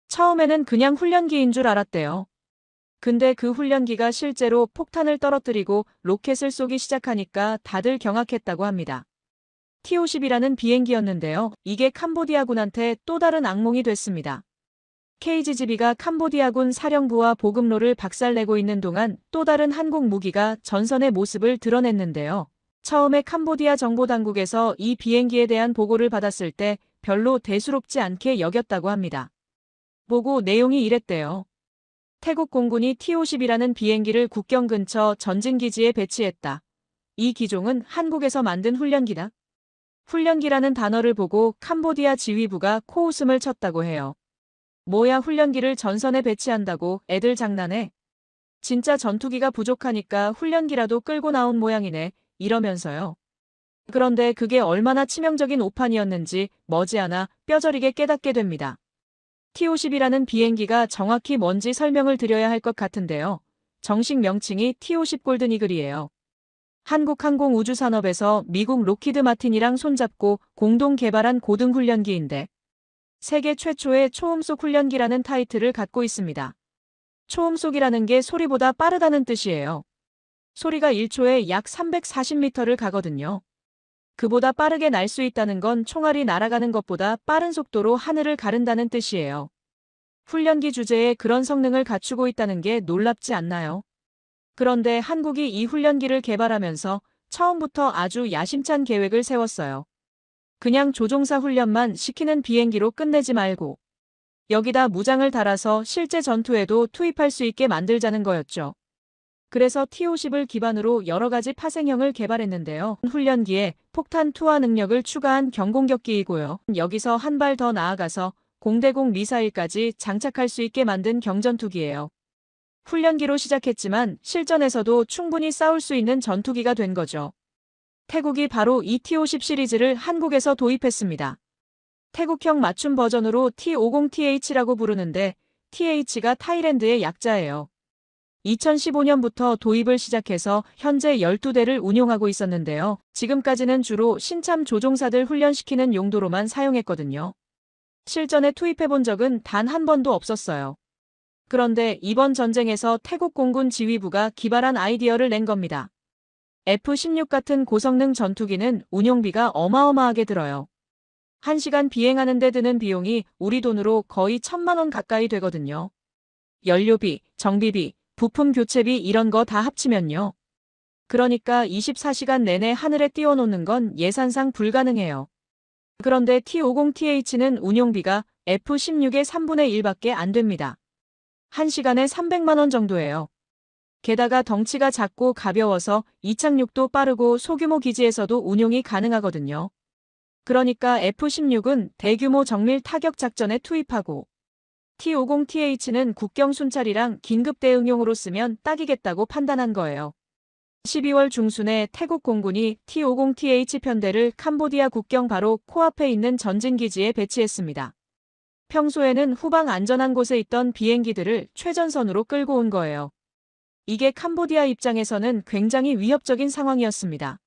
처음에는 그냥 훈련기인 줄 알았대요. 근데 그 훈련기가 실제로 폭탄을 떨어뜨리고 로켓을 쏘기 시작하니까 다들 경악했다고 합니다. T-50이라는 비행기였는데요. 이게 캄보디아군한테 또 다른 악몽이 됐습니다. KGB가 캄보디아군 사령부와 보급로를 박살내고 있는 동안 또 다른 한국 무기가 전선의 모습을 드러냈는데요. 처음에 캄보디아 정보당국에서 이 비행기에 대한 보고를 받았을 때 별로 대수롭지 않게 여겼다고 합니다. 보고 내용이 이랬대요. 태국 공군이 T-50이라는 비행기를 국경 근처 전진기지에 배치했다. 이 기종은 한국에서 만든 훈련기다. 훈련기라는 단어를 보고 캄보디아 지휘부가 코웃음을 쳤다고 해요. 뭐야 훈련기를 전선에 배치한다고 애들 장난해? 진짜 전투기가 부족하니까 훈련기라도 끌고 나온 모양이네. 이러면서요. 그런데 그게 얼마나 치명적인 오판이었는지 머지않아 뼈저리게 깨닫게 됩니다. T-50이라는 비행기가 정확히 뭔지 설명을 드려야 할 것 같은데요. 정식 명칭이 T-50 골든이글이에요. 한국항공우주산업에서 미국 로키드 마틴이랑 손잡고 공동 개발한 고등훈련기인데 세계 최초의 초음속 훈련기라는 타이틀을 갖고 있습니다. 초음속이라는 게 소리보다 빠르다는 뜻이에요. 소리가 1초에 약 340m를 가거든요. 그보다 빠르게 날 수 있다는 건 총알이 날아가는 것보다 빠른 속도로 하늘을 가른다는 뜻이에요. 훈련기 주제에 그런 성능을 갖추고 있다는 게 놀랍지 않나요? 그런데 한국이 이 훈련기를 개발하면서 처음부터 아주 야심찬 계획을 세웠어요. 그냥 조종사 훈련만 시키는 비행기로 끝내지 말고 여기다 무장을 달아서 실제 전투에도 투입할 수 있게 만들자는 거였죠. 그래서 T-50을 기반으로 여러 가지 파생형을 개발했는데요. 훈련기에 폭탄 투하 능력을 추가한 경공격기이고요. 여기서 한 발 더 나아가서 공대공 미사일까지 장착할 수 있게 만든 경전투기예요. 훈련기로 시작했지만 실전에서도 충분히 싸울 수 있는 전투기가 된 거죠. 태국이 바로 이 T-50 시리즈를 한국에서 도입했습니다. 태국형 맞춤 버전으로 T-50TH라고 부르는데 TH가 타이랜드의 약자예요. 2015년부터 도입을 시작해서 현재 12대를 운용하고 있었는데요. 지금까지는 주로 신참 조종사들 훈련시키는 용도로만 사용했거든요. 실전에 투입해본 적은 단 한 번도 없었어요. 그런데 이번 전쟁에서 태국 공군 지휘부가 기발한 아이디어를 낸 겁니다. F-16 같은 고성능 전투기는 운용비가 어마어마하게 들어요. 1시간 비행하는 데 드는 비용이 우리 돈으로 거의 1,000만 원 가까이 되거든요. 연료비, 정비비, 부품 교체비 이런 거 다 합치면요. 그러니까 24시간 내내 하늘에 띄워놓는 건 예산상 불가능해요. 그런데 T-50TH는 운용비가 F-16의 3분의 1밖에 안 됩니다. 1시간에 300만 원 정도예요. 게다가 덩치가 작고 가벼워서 이착륙도 빠르고 소규모 기지에서도 운용이 가능하거든요. 그러니까 F-16은 대규모 정밀 타격 작전에 투입하고 T-50TH는 국경 순찰이랑 긴급 대응용으로 쓰면 딱이겠다고 판단한 거예요. 12월 중순에 태국 공군이 T-50TH 편대를 캄보디아 국경 바로 코앞에 있는 전진기지에 배치했습니다. 평소에는 후방 안전한 곳에 있던 비행기들을 최전선으로 끌고 온 거예요. 이게 캄보디아 입장에서는 굉장히 위협적인 상황이었습니다.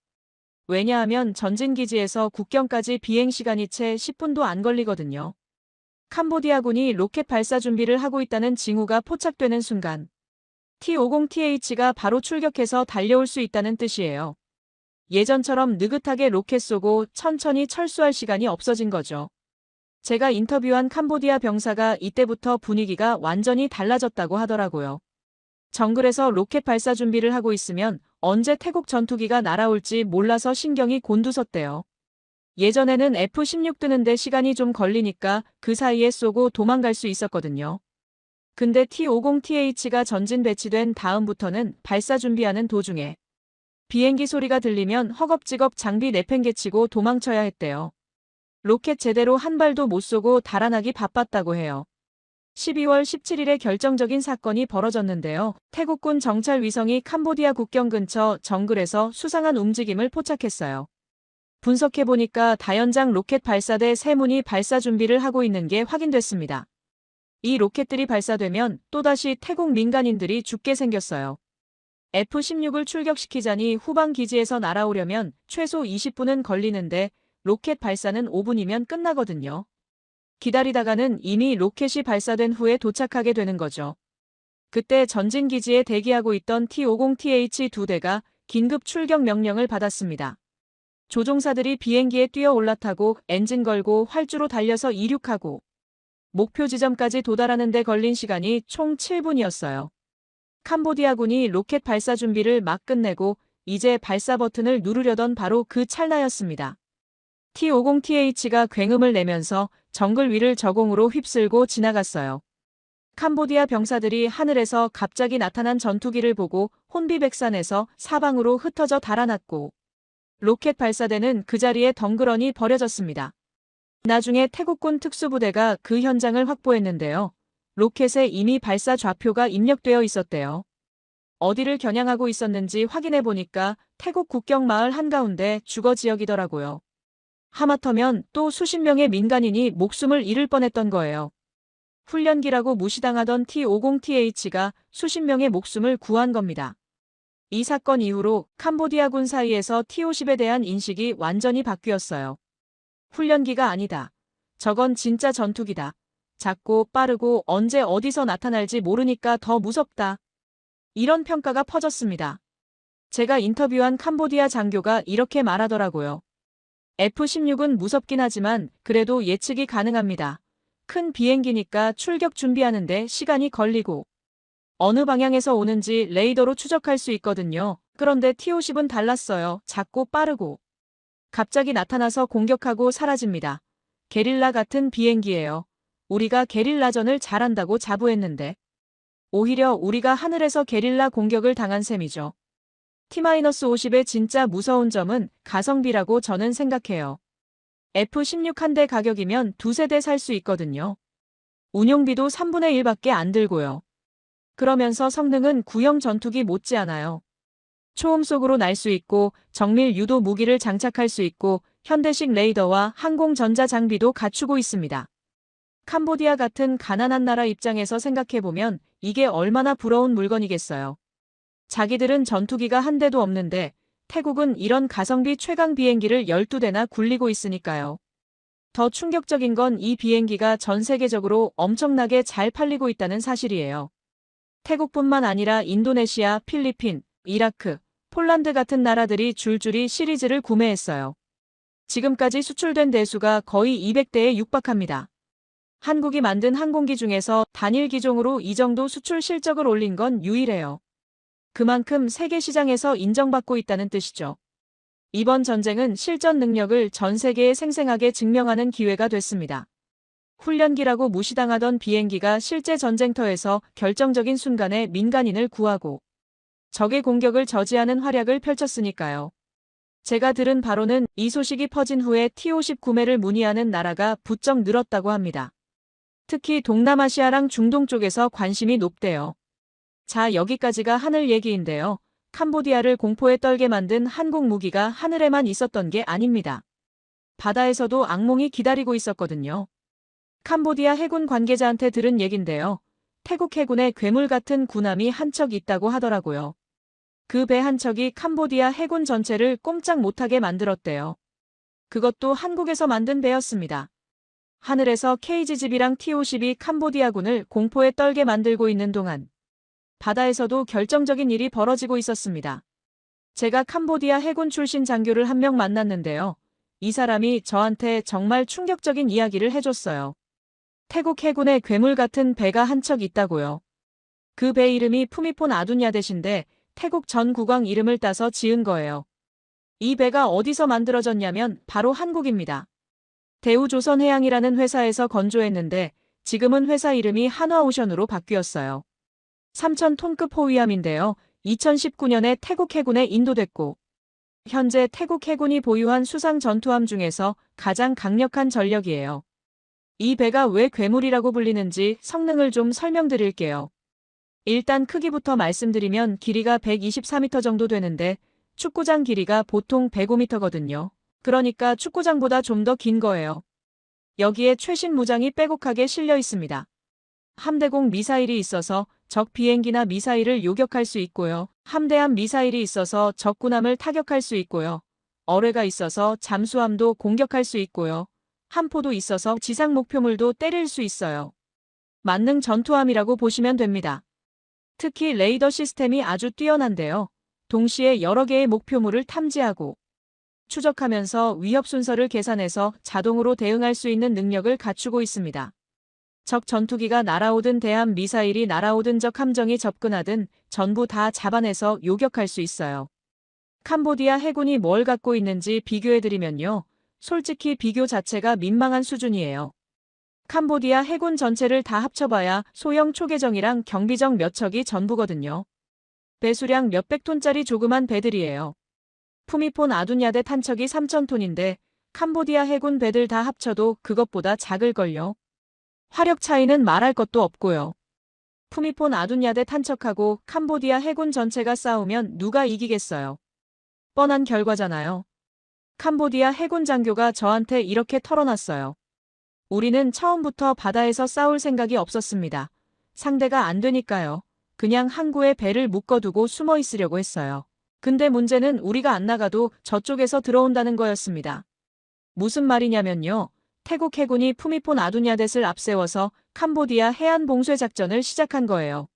왜냐하면 전진기지에서 국경까지 비행시간이 채 10분도 안 걸리거든요. 캄보디아군이 로켓 발사 준비를 하고 있다는 징후가 포착되는 순간 T-50TH가 바로 출격해서 달려올 수 있다는 뜻이에요. 예전처럼 느긋하게 로켓 쏘고 천천히 철수할 시간이 없어진 거죠. 제가 인터뷰한 캄보디아 병사가 이때부터 분위기가 완전히 달라졌다고 하더라고요. 정글에서 로켓 발사 준비를 하고 있으면 언제 태국 전투기가 날아올지 몰라서 신경이 곤두섰대요. 예전에는 F-16 뜨는데 시간이 좀 걸리니까 그 사이에 쏘고 도망갈 수 있었거든요. 근데 T-50TH가 전진 배치된 다음부터는 발사 준비하는 도중에 비행기 소리가 들리면 허겁지겁 장비 내팽개치고 도망쳐야 했대요. 로켓 제대로 한 발도 못 쏘고 달아나기 바빴다고 해요. 12월 17일에 결정적인 사건이 벌어졌는데요. 태국군 정찰 위성이 캄보디아 국경 근처 정글에서 수상한 움직임을 포착했어요. 분석해보니까 다연장 로켓 발사대 3문이 발사 준비를 하고 있는 게 확인됐습니다. 이 로켓들이 발사되면 또다시 태국 민간인들이 죽게 생겼어요. F-16을 출격시키자니 후방 기지에서 날아오려면 최소 20분은 걸리는데 로켓 발사는 5분이면 끝나거든요. 기다리다가는 이미 로켓이 발사된 후에 도착하게 되는 거죠. 그때 전진기지에 대기하고 있던 T-50TH 2대가 긴급 출격 명령을 받았습니다. 조종사들이 비행기에 뛰어 올라타고 엔진 걸고 활주로 달려서 이륙하고 목표 지점까지 도달하는 데 걸린 시간이 총 7분이었어요. 캄보디아군이 로켓 발사 준비를 막 끝내고 이제 발사 버튼을 누르려던 바로 그 찰나였습니다. T-50TH가 굉음을 내면서 정글 위를 저공으로 휩쓸고 지나갔어요. 캄보디아 병사들이 하늘에서 갑자기 나타난 전투기를 보고 혼비백산해서 사방으로 흩어져 달아났고 로켓 발사대는 그 자리에 덩그러니 버려졌습니다. 나중에 태국군 특수부대가 그 현장을 확보했는데요. 로켓에 이미 발사 좌표가 입력되어 있었대요. 어디를 겨냥하고 있었는지 확인해 보니까 태국 국경 마을 한가운데 주거 지역이더라고요. 하마터면 또 수십 명의 민간인이 목숨을 잃을 뻔했던 거예요. 훈련기라고 무시당하던 T-50TH가 수십 명의 목숨을 구한 겁니다. 이 사건 이후로 캄보디아군 사이에서 T-50에 대한 인식이 완전히 바뀌었어요. 훈련기가 아니다. 저건 진짜 전투기다. 작고 빠르고 언제 어디서 나타날지 모르니까 더 무섭다. 이런 평가가 퍼졌습니다. 제가 인터뷰한 캄보디아 장교가 이렇게 말하더라고요. F-16은 무섭긴 하지만 그래도 예측이 가능합니다. 큰 비행기니까 출격 준비하는데 시간이 걸리고 어느 방향에서 오는지 레이더로 추적할 수 있거든요. 그런데 T-50은 달랐어요. 작고 빠르고 갑자기 나타나서 공격하고 사라집니다. 게릴라 같은 비행기예요. 우리가 게릴라전을 잘한다고 자부했는데 오히려 우리가 하늘에서 게릴라 공격을 당한 셈이죠. T-50의 진짜 무서운 점은 가성비라고 저는 생각해요. F-16 한 대 가격이면 두세 대 살 수 있거든요. 운용비도 3분의 1밖에 안 들고요. 그러면서 성능은 구형 전투기 못지않아요. 초음 속으로 날 수 있고 정밀 유도 무기를 장착할 수 있고 현대식 레이더와 항공 전자 장비도 갖추고 있습니다. 캄보디아 같은 가난한 나라 입장에서 생각해보면 이게 얼마나 부러운 물건이겠어요. 자기들은 전투기가 한 대도 없는데 태국은 이런 가성비 최강 비행기를 12대나 굴리고 있으니까요. 더 충격적인 건 이 비행기가 전 세계적으로 엄청나게 잘 팔리고 있다는 사실이에요. 태국뿐만 아니라 인도네시아, 필리핀, 이라크, 폴란드 같은 나라들이 줄줄이 시리즈를 구매했어요. 지금까지 수출된 대수가 거의 200대에 육박합니다. 한국이 만든 항공기 중에서 단일 기종으로 이 정도 수출 실적을 올린 건 유일해요. 그만큼 세계 시장에서 인정받고 있다는 뜻이죠. 이번 전쟁은 실전 능력을 전 세계에 생생하게 증명하는 기회가 됐습니다. 훈련기라고 무시당하던 비행기가 실제 전쟁터에서 결정적인 순간에 민간인을 구하고 적의 공격을 저지하는 활약을 펼쳤으니까요. 제가 들은 바로는 이 소식이 퍼진 후에 T-50 구매를 문의하는 나라가 부쩍 늘었다고 합니다. 특히 동남아시아랑 중동 쪽에서 관심이 높대요. 자, 여기까지가 하늘 얘기인데요. 캄보디아를 공포에 떨게 만든 한국 무기가 하늘에만 있었던 게 아닙니다. 바다에서도 악몽이 기다리고 있었거든요. 캄보디아 해군 관계자한테 들은 얘긴데요. 태국 해군에 괴물 같은 군함이 한 척 있다고 하더라고요. 그 배 한 척이 캄보디아 해군 전체를 꼼짝 못하게 만들었대요. 그것도 한국에서 만든 배였습니다. 하늘에서 KG집이랑 T-50이 캄보디아군을 공포에 떨게 만들고 있는 동안 바다에서도 결정적인 일이 벌어지고 있었습니다. 제가 캄보디아 해군 출신 장교를 한 명 만났는데요. 이 사람이 저한테 정말 충격적인 이야기를 해줬어요. 태국 해군에 괴물 같은 배가 한 척 있다고요. 그 배 이름이 푸미폰 아둔야댓인데 태국 전 국왕 이름을 따서 지은 거예요. 이 배가 어디서 만들어졌냐면 바로 한국입니다. 대우조선해양이라는 회사에서 건조했는데 지금은 회사 이름이 한화오션으로 바뀌었어요. 3,000톤급 호위함인데요. 2019년에 태국 해군에 인도됐고 현재 태국 해군이 보유한 수상 전투함 중에서 가장 강력한 전력이에요. 이 배가 왜 괴물이라고 불리는지 성능을 좀 설명드릴게요. 일단 크기부터 말씀드리면 길이가 124m 정도 되는데 축구장 길이가 보통 105m거든요. 그러니까 축구장보다 좀 더 긴 거예요. 여기에 최신 무장이 빼곡하게 실려 있습니다. 함대공 미사일이 있어서 적 비행기나 미사일을 요격할 수 있고요. 함대함 미사일이 있어서 적 군함을 타격할 수 있고요. 어뢰가 있어서 잠수함도 공격할 수 있고요. 함포도 있어서 지상 목표물도 때릴 수 있어요. 만능 전투함이라고 보시면 됩니다. 특히 레이더 시스템이 아주 뛰어난데요. 동시에 여러 개의 목표물을 탐지하고 추적하면서 위협 순서를 계산해서 자동으로 대응할 수 있는 능력을 갖추고 있습니다. 적 전투기가 날아오든 대함 미사일이 날아오든 적 함정이 접근하든 전부 다 잡아내서 요격할 수 있어요. 캄보디아 해군이 뭘 갖고 있는지 비교해드리면요. 솔직히 비교 자체가 민망한 수준이에요. 캄보디아 해군 전체를 다 합쳐봐야 소형 초계정이랑 경비정 몇 척이 전부거든요. 배수량 몇백 톤짜리 조그만 배들이에요. 푸미폰 아둔야댓 한 척이 3,000톤인데 캄보디아 해군 배들 다 합쳐도 그것보다 작을걸요. 화력 차이는 말할 것도 없고요. 푸미폰 아둔야대 탄척하고 캄보디아 해군 전체가 싸우면 누가 이기겠어요? 뻔한 결과잖아요. 캄보디아 해군 장교가 저한테 이렇게 털어놨어요. 우리는 처음부터 바다에서 싸울 생각이 없었습니다. 상대가 안 되니까요. 그냥 항구에 배를 묶어두고 숨어 있으려고 했어요. 근데 문제는 우리가 안 나가도 저쪽에서 들어온다는 거였습니다. 무슨 말이냐면요. 태국 해군이 푸미폰 아둔야댓을 앞세워서 캄보디아 해안 봉쇄 작전을 시작한 거예요.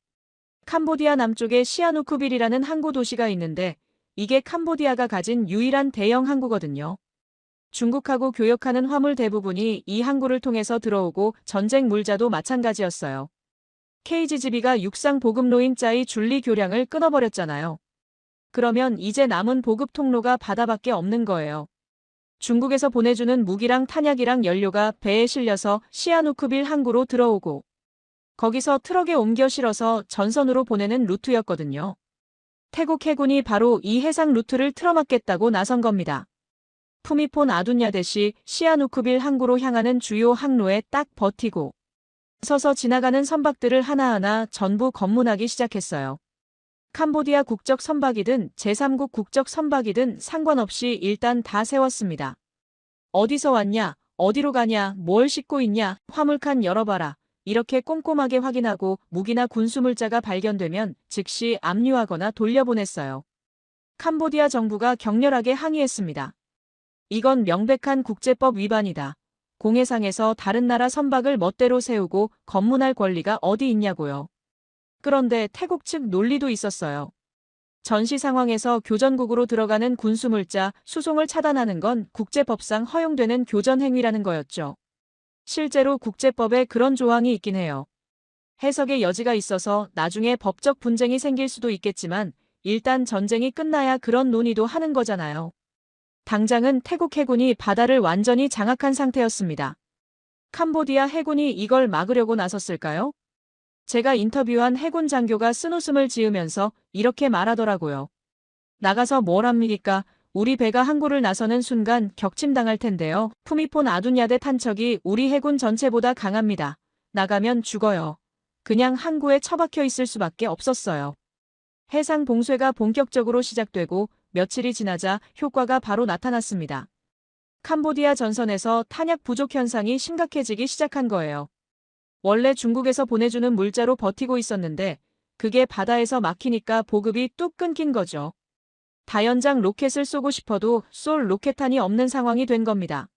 캄보디아 남쪽에 시아누쿠빌이라는 항구 도시가 있는데 이게 캄보디아가 가진 유일한 대형 항구거든요. 중국하고 교역하는 화물 대부분이 이 항구를 통해서 들어오고 전쟁 물자도 마찬가지였어요. KGGB가 육상 보급로인 짜이 줄리 교량을 끊어버렸잖아요. 그러면 이제 남은 보급 통로가 바다밖에 없는 거예요. 중국에서 보내주는 무기랑 탄약이랑 연료가 배에 실려서 시아누쿠빌 항구로 들어오고 거기서 트럭에 옮겨 실어서 전선으로 보내는 루트였거든요. 태국 해군이 바로 이 해상 루트를 틀어막겠다고 나선 겁니다. 푸미폰 아둔야댓이 시아누쿠빌 항구로 향하는 주요 항로에 딱 버티고 서서 지나가는 선박들을 하나하나 전부 검문하기 시작했어요. 캄보디아 국적 선박이든 제3국 국적 선박이든 상관없이 일단 다 세웠습니다. 어디서 왔냐, 어디로 가냐, 뭘 싣고 있냐, 화물칸 열어봐라. 이렇게 꼼꼼하게 확인하고 무기나 군수물자가 발견되면 즉시 압류하거나 돌려보냈어요. 캄보디아 정부가 격렬하게 항의했습니다. 이건 명백한 국제법 위반이다. 공해상에서 다른 나라 선박을 멋대로 세우고 검문할 권리가 어디 있냐고요. 그런데 태국 측 논리도 있었어요. 전시 상황에서 교전국으로 들어가는 군수물자, 수송을 차단하는 건 국제법상 허용되는 교전 행위라는 거였죠. 실제로 국제법에 그런 조항이 있긴 해요. 해석의 여지가 있어서 나중에 법적 분쟁이 생길 수도 있겠지만 일단 전쟁이 끝나야 그런 논의도 하는 거잖아요. 당장은 태국 해군이 바다를 완전히 장악한 상태였습니다. 캄보디아 해군이 이걸 막으려고 나섰을까요? 제가 인터뷰한 해군 장교가 쓴웃음을 지으면서 이렇게 말하더라고요. 나가서 뭘 합니까? 우리 배가 항구를 나서는 순간 격침당할 텐데요. 푸미폰 아둔야대 탄척이 우리 해군 전체보다 강합니다. 나가면 죽어요. 그냥 항구에 처박혀 있을 수밖에 없었어요. 해상 봉쇄가 본격적으로 시작되고 며칠이 지나자 효과가 바로 나타났습니다. 캄보디아 전선에서 탄약 부족 현상이 심각해지기 시작한 거예요. 원래 중국에서 보내주는 물자로 버티고 있었는데 그게 바다에서 막히니까 보급이 뚝 끊긴 거죠. 다연장 로켓을 쏘고 싶어도 쏠 로켓탄이 없는 상황이 된 겁니다.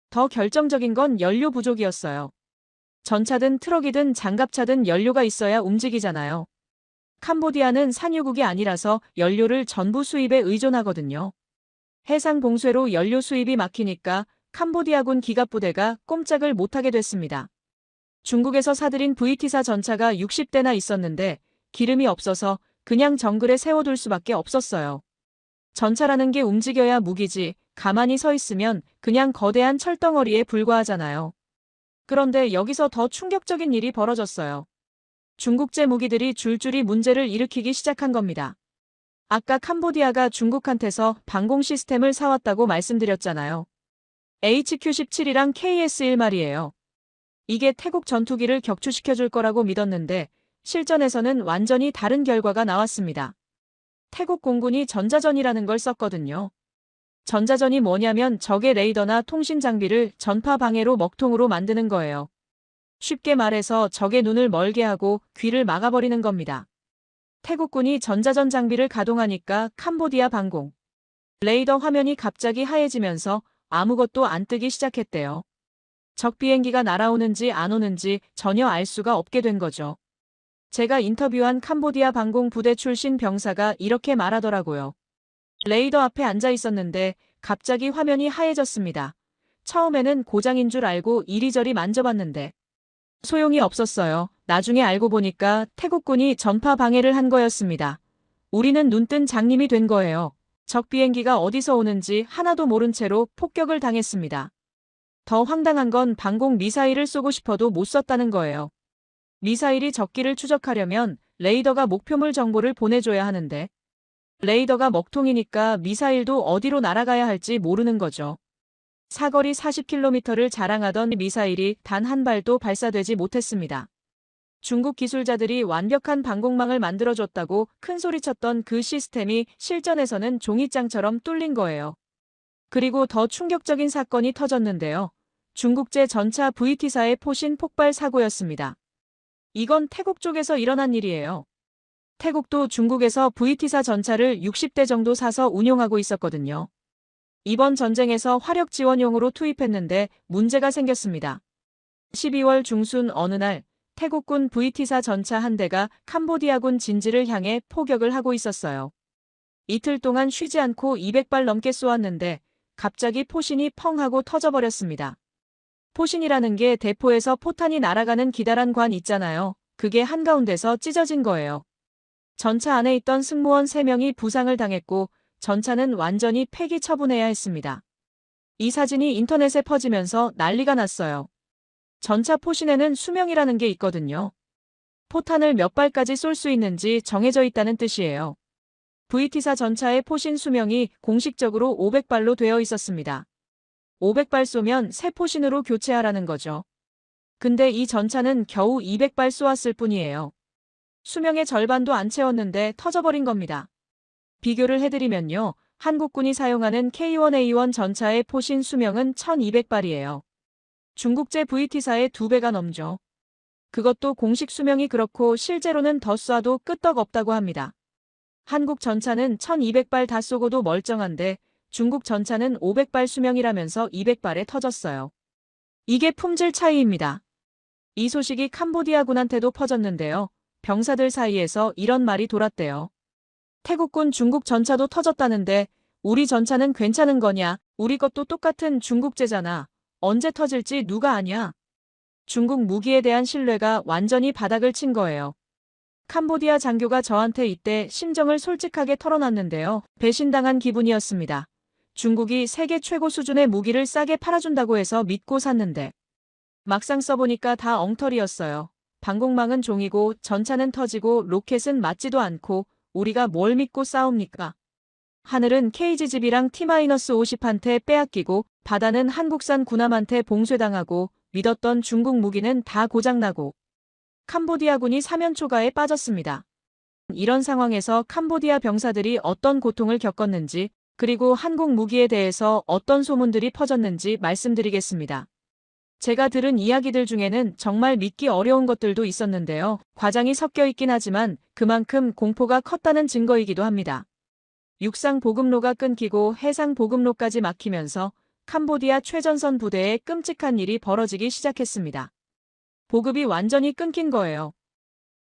더 결정적인 건 연료 부족이었어요. 전차든 트럭이든 장갑차든 연료가 있어야 움직이잖아요. 캄보디아는 산유국이 아니라서 연료를 전부 수입에 의존하거든요. 해상 봉쇄로 연료 수입이 막히니까 캄보디아군 기갑부대가 꼼짝을 못하게 됐습니다. 중국에서 사들인 VT사 전차가 60대나 있었는데 기름이 없어서 그냥 정글에 세워둘 수밖에 없었어요. 전차라는 게 움직여야 무기지 가만히 서 있으면 그냥 거대한 철덩어리에 불과하잖아요. 그런데 여기서 더 충격적인 일이 벌어졌어요. 중국제 무기들이 줄줄이 문제를 일으키기 시작한 겁니다. 아까 캄보디아가 중국한테서 방공 시스템을 사왔다고 말씀드렸잖아요. HQ-17이랑 KS-1 말이에요. 이게 태국 전투기를 격추시켜줄 거라고 믿었는데 실전에서는 완전히 다른 결과가 나왔습니다. 태국 공군이 전자전이라는 걸 썼거든요. 전자전이 뭐냐면 적의 레이더나 통신 장비를 전파 방해로 먹통으로 만드는 거예요. 쉽게 말해서 적의 눈을 멀게 하고 귀를 막아버리는 겁니다. 태국군이 전자전 장비를 가동하니까 캄보디아 방공 레이더 화면이 갑자기 하얘지면서 아무것도 안 뜨기 시작했대요. 적 비행기가 날아오는지 안 오는지 전혀 알 수가 없게 된 거죠. 제가 인터뷰한 캄보디아 방공 부대 출신 병사가 이렇게 말하더라고요. 레이더 앞에 앉아 있었는데 갑자기 화면이 하얘졌습니다. 처음에는 고장인 줄 알고 이리저리 만져봤는데 소용이 없었어요. 나중에 알고 보니까 태국군이 전파 방해를 한 거였습니다. 우리는 눈뜬 장님이 된 거예요. 적 비행기가 어디서 오는지 하나도 모른 채로 폭격을 당했습니다. 더 황당한 건 방공 미사일을 쏘고 싶어도 못 쐈다는 거예요. 미사일이 적기를 추적하려면 레이더가 목표물 정보를 보내줘야 하는데 레이더가 먹통이니까 미사일도 어디로 날아가야 할지 모르는 거죠. 사거리 40km를 자랑하던 미사일이 단 한 발도 발사되지 못했습니다. 중국 기술자들이 완벽한 방공망을 만들어줬다고 큰소리쳤던 그 시스템이 실전에서는 종이장처럼 뚫린 거예요. 그리고 더 충격적인 사건이 터졌는데요. 중국제 전차 VT사의 포신 폭발 사고였습니다. 이건 태국 쪽에서 일어난 일이에요. 태국도 중국에서 VT사 전차를 60대 정도 사서 운용하고 있었거든요. 이번 전쟁에서 화력 지원용으로 투입했는데 문제가 생겼습니다. 12월 중순 어느 날 태국군 VT사 전차 한 대가 캄보디아군 진지를 향해 포격을 하고 있었어요. 이틀 동안 쉬지 않고 200발 넘게 쏘았는데 갑자기 포신이 펑 하고 터져버렸습니다. 포신이라는 게 대포에서 포탄이 날아가는 기다란 관 있잖아요. 그게 한가운데서 찢어진 거예요. 전차 안에 있던 승무원 3명이 부상을 당했고 전차는 완전히 폐기 처분해야 했습니다. 이 사진이 인터넷에 퍼지면서 난리가 났어요. 전차 포신에는 수명이라는 게 있거든요. 포탄을 몇 발까지 쏠 수 있는지 정해져 있다는 뜻이에요. VT사 전차의 포신 수명이 공식적으로 500발로 되어 있었습니다. 500발 쏘면 새 포신으로 교체하라는 거죠. 근데 이 전차는 겨우 200발 쏘았을 뿐이에요. 수명의 절반도 안 채웠는데 터져버린 겁니다. 비교를 해드리면요. 한국군이 사용하는 K1A1 전차의 포신 수명은 1200발이에요. 중국제 VT사의 2배가 넘죠. 그것도 공식 수명이 그렇고 실제로는 더 쏴도 끄떡없다고 합니다. 한국 전차는 1200발 다 쏘고도 멀쩡한데 중국 전차는 500발 수명이라면서 200발에 터졌어요. 이게 품질 차이입니다. 이 소식이 캄보디아군한테도 퍼졌는데요. 병사들 사이에서 이런 말이 돌았대요. 태국군 중국 전차도 터졌다는데 우리 전차는 괜찮은 거냐? 우리 것도 똑같은 중국제잖아. 언제 터질지 누가 아냐? 중국 무기에 대한 신뢰가 완전히 바닥을 친 거예요. 캄보디아 장교가 저한테 이때 심정을 솔직하게 털어놨는데요. 배신당한 기분이었습니다. 중국이 세계 최고 수준의 무기를 싸게 팔아준다고 해서 믿고 샀는데 막상 써보니까 다 엉터리였어요. 방공망은 종이고 전차는 터지고 로켓은 맞지도 않고 우리가 뭘 믿고 싸웁니까? 하늘은 KG집이랑 T-50한테 빼앗기고 바다는 한국산 군함한테 봉쇄당하고 믿었던 중국 무기는 다 고장나고 캄보디아군이 사면초가에 빠졌습니다. 이런 상황에서 캄보디아 병사들이 어떤 고통을 겪었는지 그리고 한국 무기에 대해서 어떤 소문들이 퍼졌는지 말씀드리겠습니다. 제가 들은 이야기들 중에는 정말 믿기 어려운 것들도 있었는데요. 과장이 섞여 있긴 하지만 그만큼 공포가 컸다는 증거이기도 합니다. 육상 보급로가 끊기고 해상 보급로까지 막히면서 캄보디아 최전선 부대에 끔찍한 일이 벌어지기 시작했습니다. 보급이 완전히 끊긴 거예요.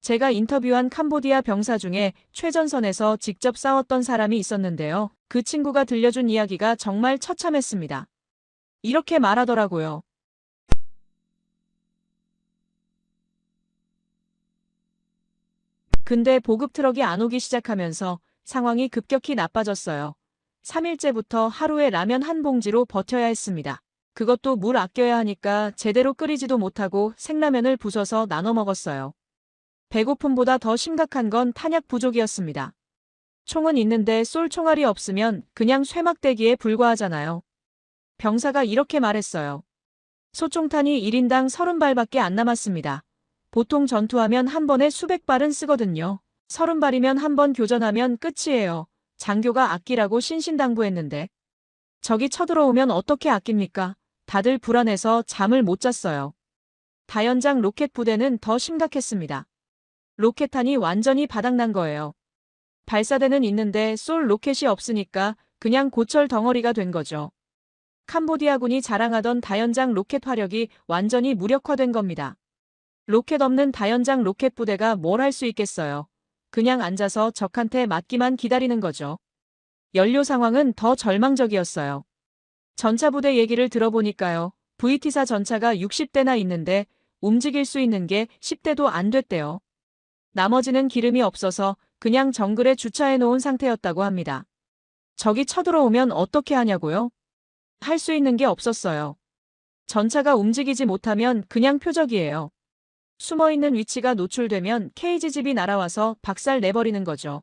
제가 인터뷰한 캄보디아 병사 중에 최전선에서 직접 싸웠던 사람이 있었는데요. 그 친구가 들려준 이야기가 정말 처참했습니다. 이렇게 말하더라고요. 근데 보급 트럭이 안 오기 시작하면서 상황이 급격히 나빠졌어요. 3일째부터 하루에 라면 한 봉지로 버텨야 했습니다. 그것도 물 아껴야 하니까 제대로 끓이지도 못하고 생라면을 부숴서 나눠 먹었어요. 배고픔보다 더 심각한 건 탄약 부족이었습니다. 총은 있는데 쏠 총알이 없으면 그냥 쇠막대기에 불과하잖아요. 병사가 이렇게 말했어요. 소총탄이 1인당 30발밖에 안 남았습니다. 보통 전투하면 한 번에 수백 발은 쓰거든요. 30발이면 한 번 교전하면 끝이에요. 장교가 아끼라고 신신당부했는데 적이 쳐들어오면 어떻게 아낍니까? 다들 불안해서 잠을 못 잤어요. 다연장 로켓 부대는 더 심각했습니다. 로켓탄이 완전히 바닥난 거예요. 발사대는 있는데 쏠 로켓이 없으니까 그냥 고철 덩어리가 된 거죠. 캄보디아군이 자랑하던 다연장 로켓 화력이 완전히 무력화된 겁니다. 로켓 없는 다연장 로켓 부대가 뭘 할 수 있겠어요. 그냥 앉아서 적한테 맞기만 기다리는 거죠. 연료 상황은 더 절망적이었어요. 전차 부대 얘기를 들어보니까요. VT사 전차가 60대나 있는데 움직일 수 있는 게 10대도 안 됐대요. 나머지는 기름이 없어서 그냥 정글에 주차해 놓은 상태였다고 합니다. 적이 쳐들어오면 어떻게 하냐고요? 할 수 있는 게 없었어요. 전차가 움직이지 못하면 그냥 표적이에요. 숨어있는 위치가 노출되면 KG집이 날아와서 박살 내버리는 거죠.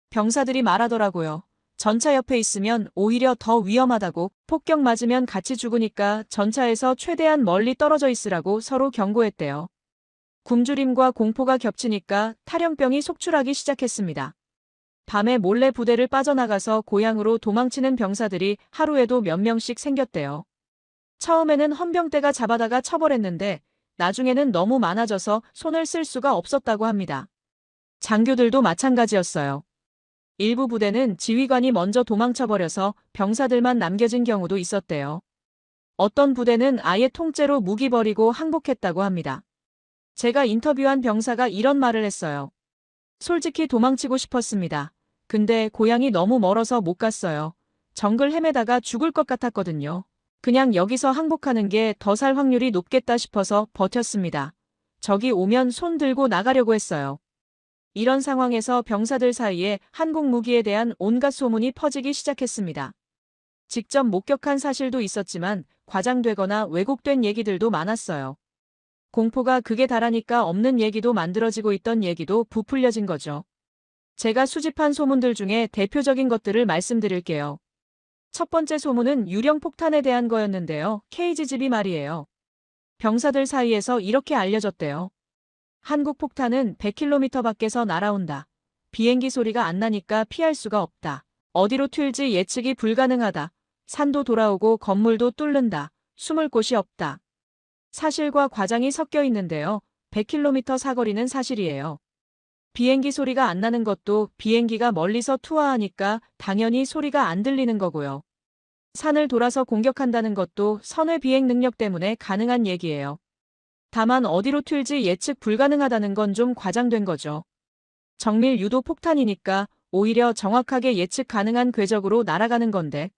병사들이 말하더라고요. 전차 옆에 있으면 오히려 더 위험하다고, 폭격 맞으면 같이 죽으니까 전차에서 최대한 멀리 떨어져 있으라고 서로 경고했대요. 굶주림과 공포가 겹치니까 탈영병이 속출하기 시작했습니다. 밤에 몰래 부대를 빠져나가서 고향으로 도망치는 병사들이 하루에도 몇 명씩 생겼대요. 처음에는 헌병대가 잡아다가 처벌했는데 나중에는 너무 많아져서 손을 쓸 수가 없었다고 합니다. 장교들도 마찬가지였어요. 일부 부대는 지휘관이 먼저 도망쳐버려서 병사들만 남겨진 경우도 있었대요. 어떤 부대는 아예 통째로 무기 버리고 항복했다고 합니다. 제가 인터뷰한 병사가 이런 말을 했어요. 솔직히 도망치고 싶었습니다. 근데 고향이 너무 멀어서 못 갔어요. 정글 헤매다가 죽을 것 같았거든요. 그냥 여기서 항복하는 게 더 살 확률이 높겠다 싶어서 버텼습니다. 적이 오면 손 들고 나가려고 했어요. 이런 상황에서 병사들 사이에 한국 무기에 대한 온갖 소문이 퍼지기 시작했습니다. 직접 목격한 사실도 있었지만 과장되거나 왜곡된 얘기들도 많았어요. 공포가 극에 달하니까 없는 얘기도 만들어지고 있던 얘기도 부풀려진 거죠. 제가 수집한 소문들 중에 대표적인 것들을 말씀드릴게요. 첫 번째 소문은 유령 폭탄에 대한 거였는데요. KGB 말이에요. 병사들 사이에서 이렇게 알려졌대요. 한국 폭탄은 100km 밖에서 날아온다. 비행기 소리가 안 나니까 피할 수가 없다. 어디로 튈지 예측이 불가능하다. 산도 돌아오고 건물도 뚫는다. 숨을 곳이 없다. 사실과 과장이 섞여 있는데요. 100km 사거리는 사실이에요. 비행기 소리가 안 나는 것도 비행기가 멀리서 투하하니까 당연히 소리가 안 들리는 거고요. 산을 돌아서 공격한다는 것도 선외 비행 능력 때문에 가능한 얘기예요. 다만 어디로 튈지 예측 불가능하다는 건 좀 과장된 거죠. 정밀 유도 폭탄이니까 오히려 정확하게 예측 가능한 궤적으로 날아가는 건데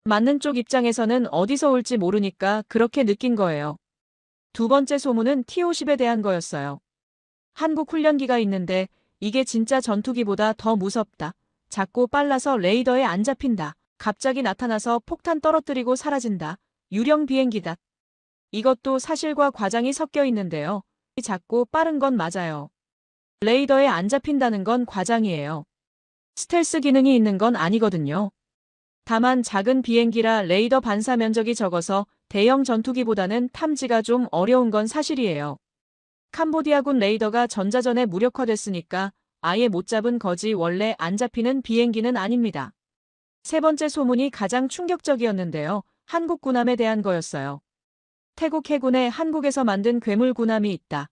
맞는 쪽 입장에서는 어디서 올지 모르니까 그렇게 느낀 거예요. 두 번째 소문은 T-50에 대한 거였어요. 한국 훈련기가 있는데 이게 진짜 전투기보다 더 무섭다. 작고 빨라서 레이더에 안 잡힌다. 갑자기 나타나서 폭탄 떨어뜨리고 사라진다. 유령 비행기다. 이것도 사실과 과장이 섞여 있는데요. 작고 빠른 건 맞아요. 레이더에 안 잡힌다는 건 과장이에요. 스텔스 기능이 있는 건 아니거든요. 다만 작은 비행기라 레이더 반사 면적이 적어서 대형 전투기보다는 탐지가 좀 어려운 건 사실이에요. 캄보디아군 레이더가 전자전에 무력화됐으니까 아예 못 잡은 거지 원래 안 잡히는 비행기는 아닙니다. 세 번째 소문이 가장 충격적이었는데요. 한국 군함에 대한 거였어요. 태국 해군에 한국에서 만든 괴물 군함이 있다.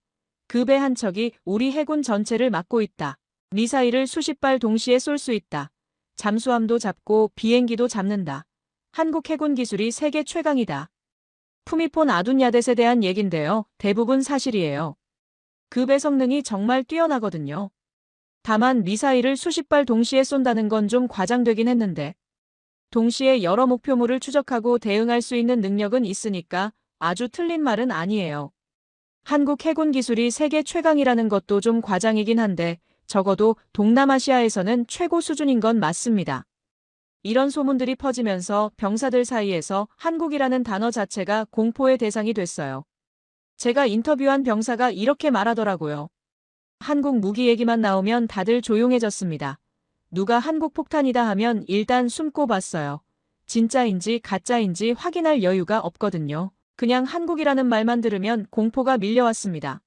그 배 한 척이 우리 해군 전체를 막고 있다. 미사일을 수십 발 동시에 쏠 수 있다. 잠수함도 잡고 비행기도 잡는다. 한국 해군 기술이 세계 최강이다. 푸미폰 아둔야댓에 대한 얘긴데요. 대부분 사실이에요. 그 배 성능이 정말 뛰어나거든요. 다만 미사일을 수십 발 동시에 쏜다는 건 좀 과장되긴 했는데 동시에 여러 목표물을 추적하고 대응할 수 있는 능력은 있으니까 아주 틀린 말은 아니에요. 한국 해군 기술이 세계 최강이라는 것도 좀 과장이긴 한데 적어도 동남아시아에서는 최고 수준인 건 맞습니다. 이런 소문들이 퍼지면서 병사들 사이에서 한국이라는 단어 자체가 공포의 대상이 됐어요. 제가 인터뷰한 병사가 이렇게 말하더라고요. 한국 무기 얘기만 나오면 다들 조용해졌습니다. 누가 한국 폭탄이다 하면 일단 숨고 봤어요. 진짜인지 가짜인지 확인할 여유가 없거든요. 그냥 한국이라는 말만 들으면 공포가 밀려왔습니다.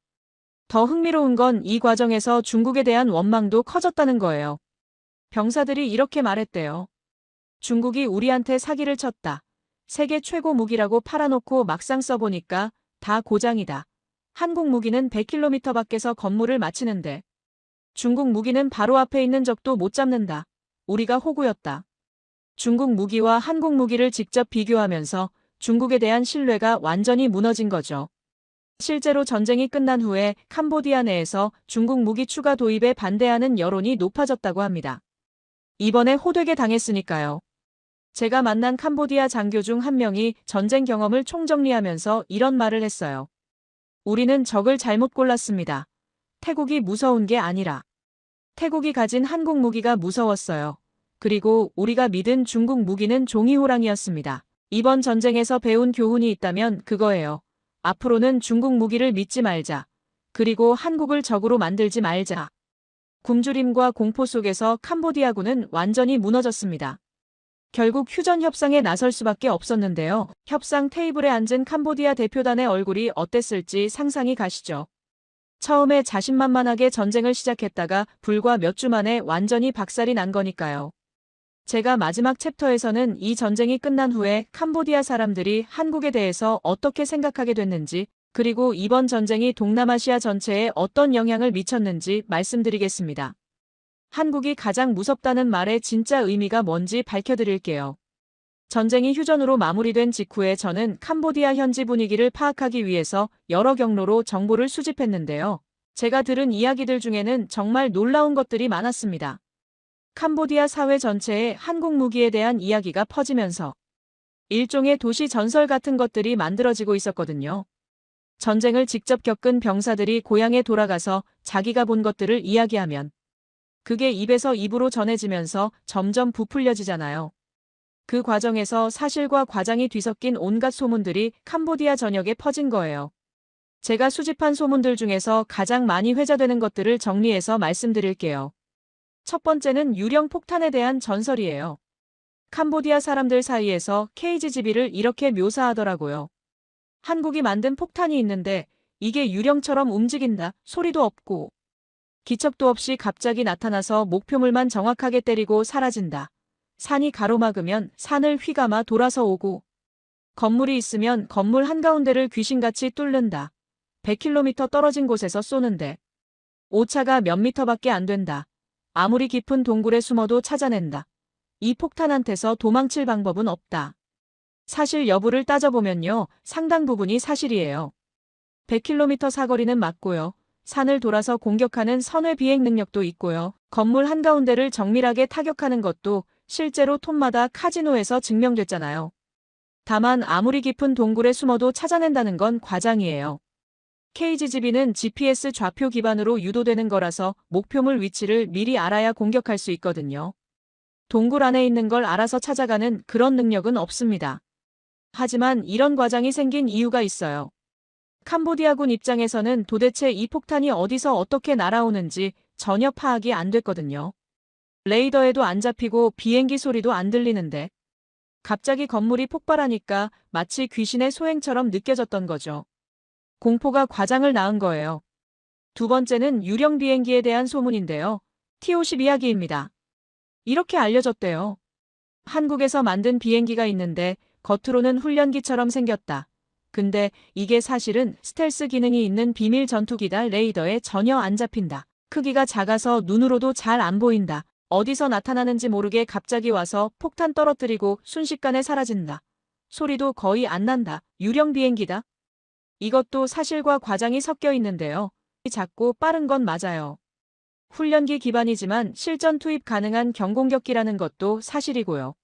더 흥미로운 건 이 과정에서 중국에 대한 원망도 커졌다는 거예요. 병사들이 이렇게 말했대요. 중국이 우리한테 사기를 쳤다. 세계 최고 무기라고 팔아놓고 막상 써보니까 다 고장이다. 한국 무기는 100km 밖에서 건물을 맞히는데 중국 무기는 바로 앞에 있는 적도 못 잡는다. 우리가 호구였다. 중국 무기와 한국 무기를 직접 비교하면서 중국에 대한 신뢰가 완전히 무너진 거죠. 실제로 전쟁이 끝난 후에 캄보디아 내에서 중국 무기 추가 도입에 반대하는 여론이 높아졌다고 합니다. 이번에 호되게 당했으니까요. 제가 만난 캄보디아 장교 중 한 명이 전쟁 경험을 총정리하면서 이런 말을 했어요. 우리는 적을 잘못 골랐습니다. 태국이 무서운 게 아니라 태국이 가진 한국 무기가 무서웠어요. 그리고 우리가 믿은 중국 무기는 종이호랑이였습니다. 이번 전쟁에서 배운 교훈이 있다면 그거예요. 앞으로는 중국 무기를 믿지 말자. 그리고 한국을 적으로 만들지 말자. 굶주림과 공포 속에서 캄보디아군은 완전히 무너졌습니다. 결국 휴전 협상에 나설 수밖에 없었는데요. 협상 테이블에 앉은 캄보디아 대표단의 얼굴이 어땠을지 상상이 가시죠. 처음에 자신만만하게 전쟁을 시작했다가 불과 몇 주 만에 완전히 박살이 난 거니까요. 제가 마지막 챕터에서는 이 전쟁이 끝난 후에 캄보디아 사람들이 한국에 대해서 어떻게 생각하게 됐는지, 그리고 이번 전쟁이 동남아시아 전체에 어떤 영향을 미쳤는지 말씀드리겠습니다. 한국이 가장 무섭다는 말의 진짜 의미가 뭔지 밝혀드릴게요. 전쟁이 휴전으로 마무리된 직후에 저는 캄보디아 현지 분위기를 파악하기 위해서 여러 경로로 정보를 수집했는데요. 제가 들은 이야기들 중에는 정말 놀라운 것들이 많았습니다. 캄보디아 사회 전체에 한국 무기에 대한 이야기가 퍼지면서 일종의 도시 전설 같은 것들이 만들어지고 있었거든요. 전쟁을 직접 겪은 병사들이 고향에 돌아가서 자기가 본 것들을 이야기하면 그게 입에서 입으로 전해지면서 점점 부풀려지잖아요. 그 과정에서 사실과 과장이 뒤섞인 온갖 소문들이 캄보디아 전역에 퍼진 거예요. 제가 수집한 소문들 중에서 가장 많이 회자되는 것들을 정리해서 말씀드릴게요. 첫 번째는 유령 폭탄에 대한 전설이에요. 캄보디아 사람들 사이에서 KGB를 이렇게 묘사하더라고요. 한국이 만든 폭탄이 있는데 이게 유령처럼 움직인다, 소리도 없고 기척도 없이 갑자기 나타나서 목표물만 정확하게 때리고 사라진다. 산이 가로막으면 산을 휘감아 돌아서 오고 건물이 있으면 건물 한가운데를 귀신같이 뚫는다. 100km 떨어진 곳에서 쏘는데 오차가 몇 미터밖에 안 된다. 아무리 깊은 동굴에 숨어도 찾아낸다. 이 폭탄한테서 도망칠 방법은 없다. 사실 여부를 따져보면요. 상당 부분이 사실이에요. 100km 사거리는 맞고요. 산을 돌아서 공격하는 선외 비행 능력도 있고요. 건물 한가운데를 정밀하게 타격하는 것도 실제로 톤마다 카지노에서 증명됐잖아요. 다만 아무리 깊은 동굴에 숨어도 찾아낸다는 건 과장이에요. KGB는 GPS 좌표 기반으로 유도되는 거라서 목표물 위치를 미리 알아야 공격할 수 있거든요. 동굴 안에 있는 걸 알아서 찾아가는 그런 능력은 없습니다. 하지만 이런 과장이 생긴 이유가 있어요. 캄보디아군 입장에서는 도대체 이 폭탄이 어디서 어떻게 날아오는지 전혀 파악이 안 됐거든요. 레이더에도 안 잡히고 비행기 소리도 안 들리는데 갑자기 건물이 폭발하니까 마치 귀신의 소행처럼 느껴졌던 거죠. 공포가 과장을 낳은 거예요. 두 번째는 유령 비행기에 대한 소문인데요. T-50 이야기입니다. 이렇게 알려졌대요. 한국에서 만든 비행기가 있는데 겉으로는 훈련기처럼 생겼다. 근데 이게 사실은 스텔스 기능이 있는 비밀 전투기다. 레이더에 전혀 안 잡힌다. 크기가 작아서 눈으로도 잘 안 보인다. 어디서 나타나는지 모르게 갑자기 와서 폭탄 떨어뜨리고 순식간에 사라진다. 소리도 거의 안 난다. 유령 비행기다. 이것도 사실과 과장이 섞여 있는데요. 작고 빠른 건 맞아요. 훈련기 기반이지만 실전 투입 가능한 경공격기라는 것도 사실이고요.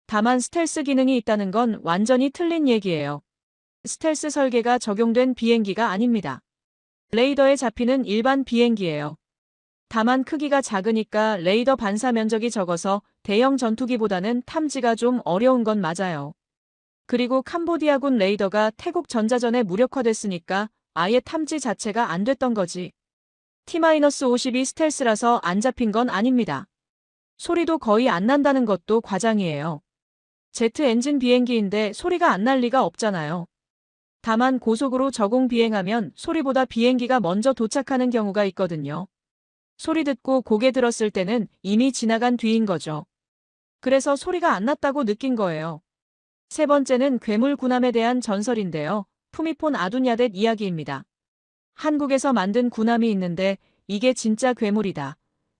다만 스텔스 기능이 있다는 건 완전히 틀린 얘기예요. 스텔스 설계가 적용된 비행기가 아닙니다. 레이더에 잡히는 일반 비행기예요. 다만 크기가 작으니까 레이더 반사 면적이 적어서 대형 전투기보다는 탐지가 좀 어려운 건 맞아요. 그리고 캄보디아군 레이더가 태국 전자전에 무력화됐으니까 아예 탐지 자체가 안 됐던 거지. T-52 스텔스라서 안 잡힌 건 아닙니다. 소리도 거의 안 난다는 것도 과장이에요. 제트 엔진 비행기인데 소리가 안 날 리가 없잖아요. 다만 고속으로 저공 비행하면 소리보다 비행기가 먼저 도착하는 경우가 있거든요. 소리 듣고 고개 들었을 때는 이미 지나간 뒤인 거죠. 그래서 소리가 안 났다고 느낀 거예요. 세 번째는 괴물 군함에 대한 전설인데요. 푸미폰 아둔야댓 이야기입니다. 한국에서 만든 군함이 있는데 이게 진짜 괴물이다.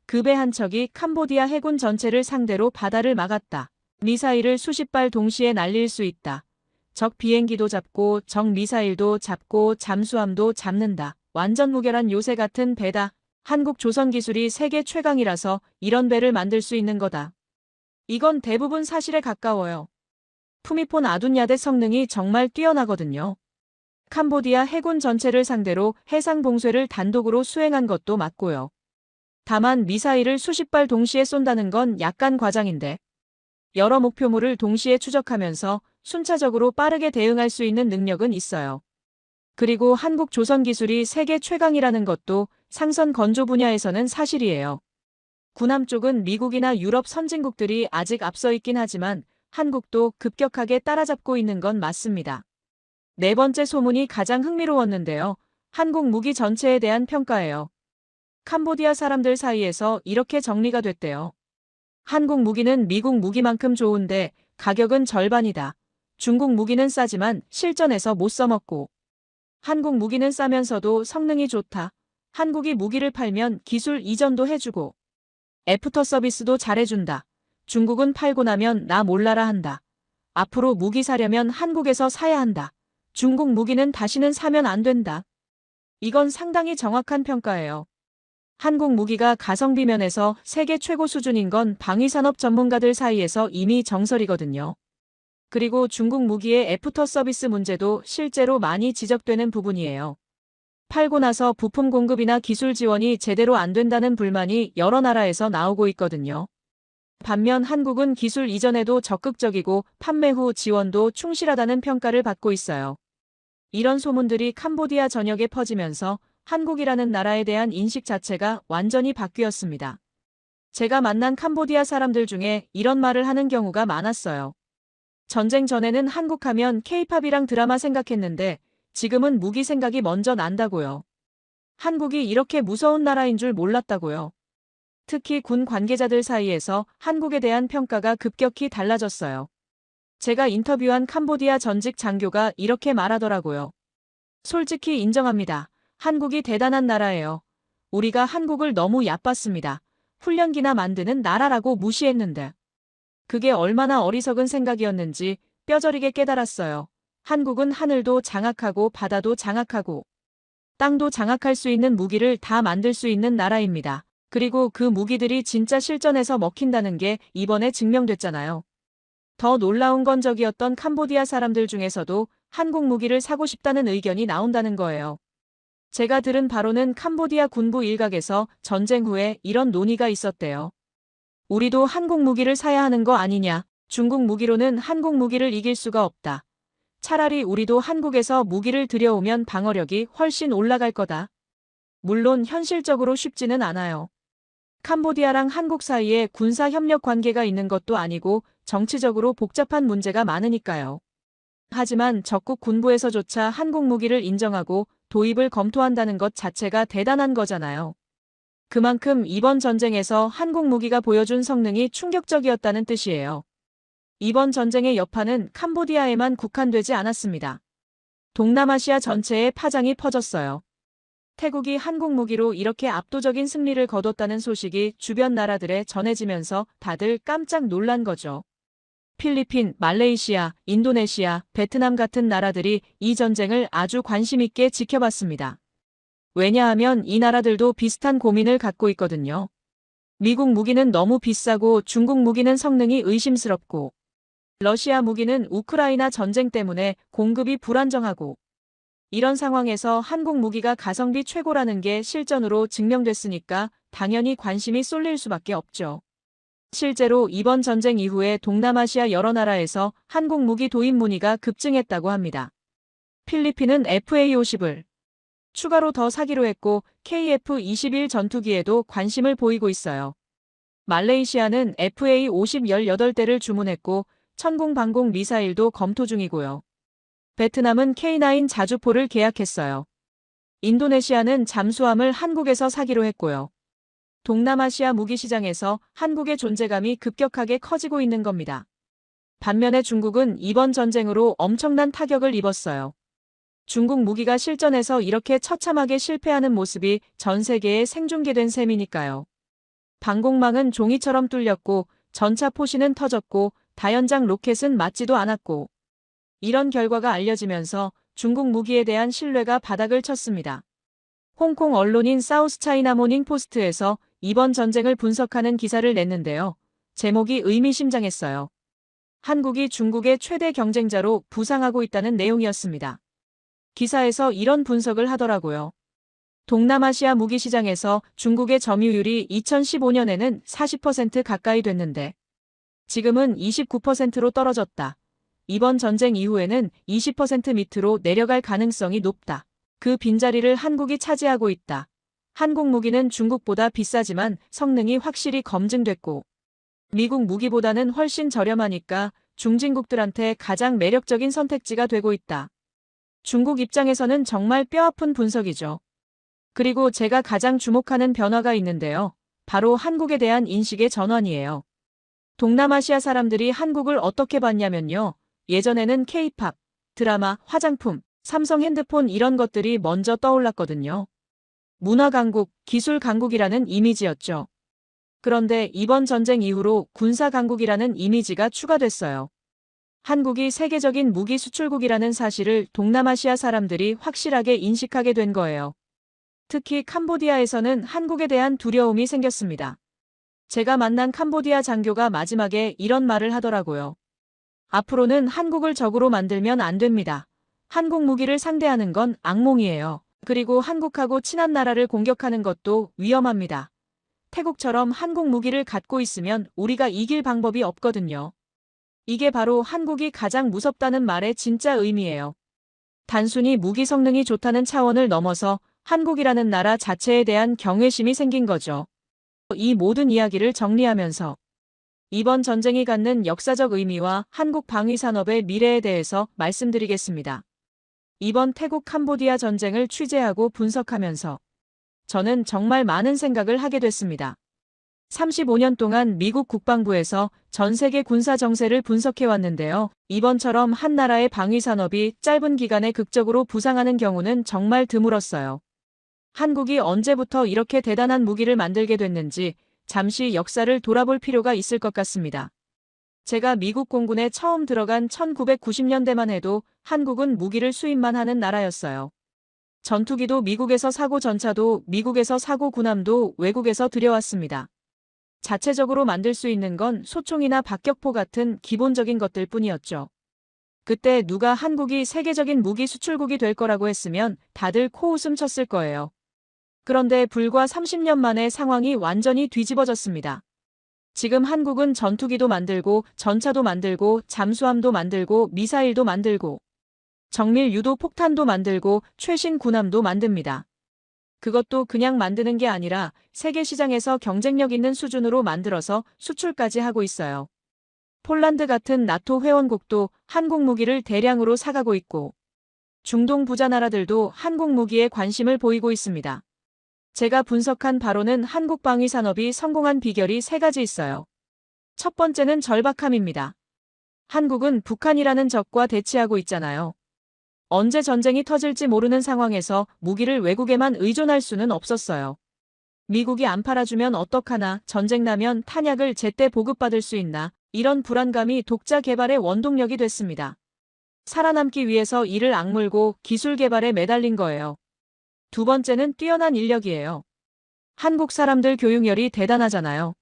그 배 한 척이 캄보디아 해군 전체를 상대로 바다를 막았다. 미사일을 수십 발 동시에 날릴 수 있다. 적 비행기도 잡고 적 미사일도 잡고 잠수함도 잡는다. 완전 무결한 요새 같은 배다. 한국 조선 기술이 세계 최강이라서 이런 배를 만들 수 있는 거다. 이건 대부분 사실에 가까워요. 푸미폰 아둔야댓 성능이 정말 뛰어나거든요. 캄보디아 해군 전체를 상대로 해상 봉쇄를 단독으로 수행한 것도 맞고요. 다만 미사일을 수십 발 동시에 쏜다는 건 약간 과장인데 여러 목표물을 동시에 추적하면서 순차적으로 빠르게 대응할 수 있는 능력은 있어요. 그리고 한국 조선 기술이 세계 최강이라는 것도 상선 건조 분야에서는 사실이에요. 군함 쪽은 미국이나 유럽 선진국들이 아직 앞서 있긴 하지만 한국도 급격하게 따라잡고 있는 건 맞습니다. 네 번째 소문이 가장 흥미로웠는데요. 한국 무기 전체에 대한 평가예요. 캄보디아 사람들 사이에서 이렇게 정리가 됐대요. 한국 무기는 미국 무기만큼 좋은데 가격은 절반이다. 중국 무기는 싸지만 실전에서 못 써먹고. 한국 무기는 싸면서도 성능이 좋다. 한국이 무기를 팔면 기술 이전도 해주고. 애프터 서비스도 잘해준다. 중국은 팔고 나면 나 몰라라 한다. 앞으로 무기 사려면 한국에서 사야 한다. 중국 무기는 다시는 사면 안 된다. 이건 상당히 정확한 평가예요. 한국 무기가 가성비 면에서 세계 최고 수준인 건 방위산업 전문가들 사이에서 이미 정설이거든요. 그리고 중국 무기의 애프터 서비스 문제도 실제로 많이 지적되는 부분이에요. 팔고 나서 부품 공급이나 기술 지원이 제대로 안 된다는 불만이 여러 나라에서 나오고 있거든요. 반면 한국은 기술 이전에도 적극적이고 판매 후 지원도 충실하다는 평가를 받고 있어요. 이런 소문들이 캄보디아 전역에 퍼지면서 한국이라는 나라에 대한 인식 자체가 완전히 바뀌었습니다. 제가 만난 캄보디아 사람들 중에 이런 말을 하는 경우가 많았어요. 전쟁 전에는 한국 하면 케이팝이랑 드라마 생각했는데 지금은 무기 생각이 먼저 난다고요. 한국이 이렇게 무서운 나라인 줄 몰랐다고요. 특히 군 관계자들 사이에서 한국에 대한 평가가 급격히 달라졌어요. 제가 인터뷰한 캄보디아 전직 장교가 이렇게 말하더라고요. 솔직히 인정합니다. 한국이 대단한 나라예요. 우리가 한국을 너무 얕봤습니다. 훈련기나 만드는 나라라고 무시했는데. 그게 얼마나 어리석은 생각이었는지 뼈저리게 깨달았어요. 한국은 하늘도 장악하고 바다도 장악하고 땅도 장악할 수 있는 무기를 다 만들 수 있는 나라입니다. 그리고 그 무기들이 진짜 실전에서 먹힌다는 게 이번에 증명됐잖아요. 더 놀라운 건 적이었던 캄보디아 사람들 중에서도 한국 무기를 사고 싶다는 의견이 나온다는 거예요. 제가 들은 바로는 캄보디아 군부 일각에서 전쟁 후에 이런 논의가 있었대요. 우리도 한국 무기를 사야 하는 거 아니냐. 중국 무기로는 한국 무기를 이길 수가 없다. 차라리 우리도 한국에서 무기를 들여오면 방어력이 훨씬 올라갈 거다. 물론 현실적으로 쉽지는 않아요. 캄보디아랑 한국 사이에 군사 협력 관계가 있는 것도 아니고 정치적으로 복잡한 문제가 많으니까요. 하지만 적국 군부에서조차 한국 무기를 인정하고 도입을 검토한다는 것 자체가 대단한 거잖아요. 그만큼 이번 전쟁에서 한국 무기가 보여준 성능이 충격적이었다는 뜻이에요. 이번 전쟁의 여파는 캄보디아에만 국한되지 않았습니다. 동남아시아 전체에 파장이 퍼졌어요. 태국이 한국 무기로 이렇게 압도적인 승리를 거뒀다는 소식이 주변 나라들에 전해지면서 다들 깜짝 놀란 거죠. 필리핀, 말레이시아, 인도네시아, 베트남 같은 나라들이 이 전쟁을 아주 관심 있게 지켜봤습니다. 왜냐하면 이 나라들도 비슷한 고민을 갖고 있거든요. 미국 무기는 너무 비싸고 중국 무기는 성능이 의심스럽고 러시아 무기는 우크라이나 전쟁 때문에 공급이 불안정하고 이런 상황에서 한국 무기가 가성비 최고라는 게 실전으로 증명됐으니까 당연히 관심이 쏠릴 수밖에 없죠. 실제로 이번 전쟁 이후에 동남아시아 여러 나라에서 한국 무기 도입 문의가 급증했다고 합니다. 필리핀은 FA-50을 추가로 더 사기로 했고 KF-21 전투기에도 관심을 보이고 있어요. 말레이시아는 FA-50 18대를 주문했고 천공 방공 미사일도 검토 중이고요. 베트남은 K9 자주포를 계약했어요. 인도네시아는 잠수함을 한국에서 사기로 했고요. 동남아시아 무기 시장에서 한국의 존재감이 급격하게 커지고 있는 겁니다. 반면에 중국은 이번 전쟁으로 엄청난 타격을 입었어요. 중국 무기가 실전에서 이렇게 처참하게 실패하는 모습이 전 세계에 생중계된 셈이니까요. 방공망은 종이처럼 뚫렸고 전차 포신은 터졌고 다연장 로켓은 맞지도 않았고 이런 결과가 알려지면서 중국 무기에 대한 신뢰가 바닥을 쳤습니다. 홍콩 언론인 사우스차이나 모닝 포스트에서 이번 전쟁을 분석하는 기사를 냈는데요. 제목이 의미심장했어요. 한국이 중국의 최대 경쟁자로 부상하고 있다는 내용이었습니다. 기사에서 이런 분석을 하더라고요. 동남아시아 무기 시장에서 중국의 점유율이 2015년에는 40% 가까이 됐는데 지금은 29%로 떨어졌다. 이번 전쟁 이후에는 20% 밑으로 내려갈 가능성이 높다. 그 빈자리를 한국이 차지하고 있다. 한국 무기는 중국보다 비싸지만 성능이 확실히 검증됐고 미국 무기보다는 훨씬 저렴하니까 중진국들한테 가장 매력적인 선택지가 되고 있다. 중국 입장에서는 정말 뼈아픈 분석이죠. 그리고 제가 가장 주목하는 변화가 있는데요. 바로 한국에 대한 인식의 전환이에요. 동남아시아 사람들이 한국을 어떻게 봤냐면요. 예전에는 K-팝, 드라마, 화장품, 삼성 핸드폰 이런 것들이 먼저 떠올랐거든요. 문화 강국, 기술 강국이라는 이미지였죠. 그런데 이번 전쟁 이후로 군사 강국이라는 이미지가 추가됐어요. 한국이 세계적인 무기 수출국이라는 사실을 동남아시아 사람들이 확실하게 인식하게 된 거예요. 특히 캄보디아에서는 한국에 대한 두려움이 생겼습니다. 제가 만난 캄보디아 장교가 마지막에 이런 말을 하더라고요. 앞으로는 한국을 적으로 만들면 안 됩니다. 한국 무기를 상대하는 건 악몽이에요. 그리고 한국하고 친한 나라를 공격하는 것도 위험합니다. 태국처럼 한국 무기를 갖고 있으면 우리가 이길 방법이 없거든요. 이게 바로 한국이 가장 무섭다는 말의 진짜 의미예요. 단순히 무기 성능이 좋다는 차원을 넘어서 한국이라는 나라 자체에 대한 경외심이 생긴 거죠. 이 모든 이야기를 정리하면서 이번 전쟁이 갖는 역사적 의미와 한국 방위산업의 미래에 대해서 말씀드리겠습니다. 이번 태국 캄보디아 전쟁을 취재하고 분석하면서 저는 정말 많은 생각을 하게 됐습니다. 35년 동안 미국 국방부에서 전 세계 군사 정세를 분석해 왔는데요. 이번처럼 한 나라의 방위산업이 짧은 기간에 극적으로 부상하는 경우는 정말 드물었어요. 한국이 언제부터 이렇게 대단한 무기를 만들게 됐는지 잠시 역사를 돌아볼 필요가 있을 것 같습니다. 제가 미국 공군에 처음 들어간 1990년대만 해도 한국은 무기를 수입만 하는 나라였어요. 전투기도 미국에서 사고, 전차도 미국에서 사고, 군함도 외국에서 들여왔습니다. 자체적으로 만들 수 있는 건 소총이나 박격포 같은 기본적인 것들 뿐이었죠. 그때 누가 한국이 세계적인 무기 수출국이 될 거라고 했으면 다들 코웃음 쳤을 거예요. 그런데 불과 30년 만에 상황이 완전히 뒤집어졌습니다. 지금 한국은 전투기도 만들고 전차도 만들고 잠수함도 만들고 미사일도 만들고 정밀 유도 폭탄도 만들고 최신 군함도 만듭니다. 그것도 그냥 만드는 게 아니라 세계 시장에서 경쟁력 있는 수준으로 만들어서 수출까지 하고 있어요. 폴란드 같은 나토 회원국도 한국 무기를 대량으로 사가고 있고 중동 부자 나라들도 한국 무기에 관심을 보이고 있습니다. 제가 분석한 바로는 한국 방위 산업이 성공한 비결이 세 가지 있어요. 첫 번째는 절박함입니다. 한국은 북한이라는 적과 대치하고 있잖아요. 언제 전쟁이 터질지 모르는 상황에서 무기를 외국에만 의존할 수는 없었어요. 미국이 안 팔아주면 어떡하나, 전쟁 나면 탄약을 제때 보급받을 수 있나, 이런 불안감이 독자 개발의 원동력이 됐습니다. 살아남기 위해서 이를 악물고 기술 개발에 매달린 거예요. 두 번째는 뛰어난 인력이에요. 한국 사람들 교육열이 대단하잖아요.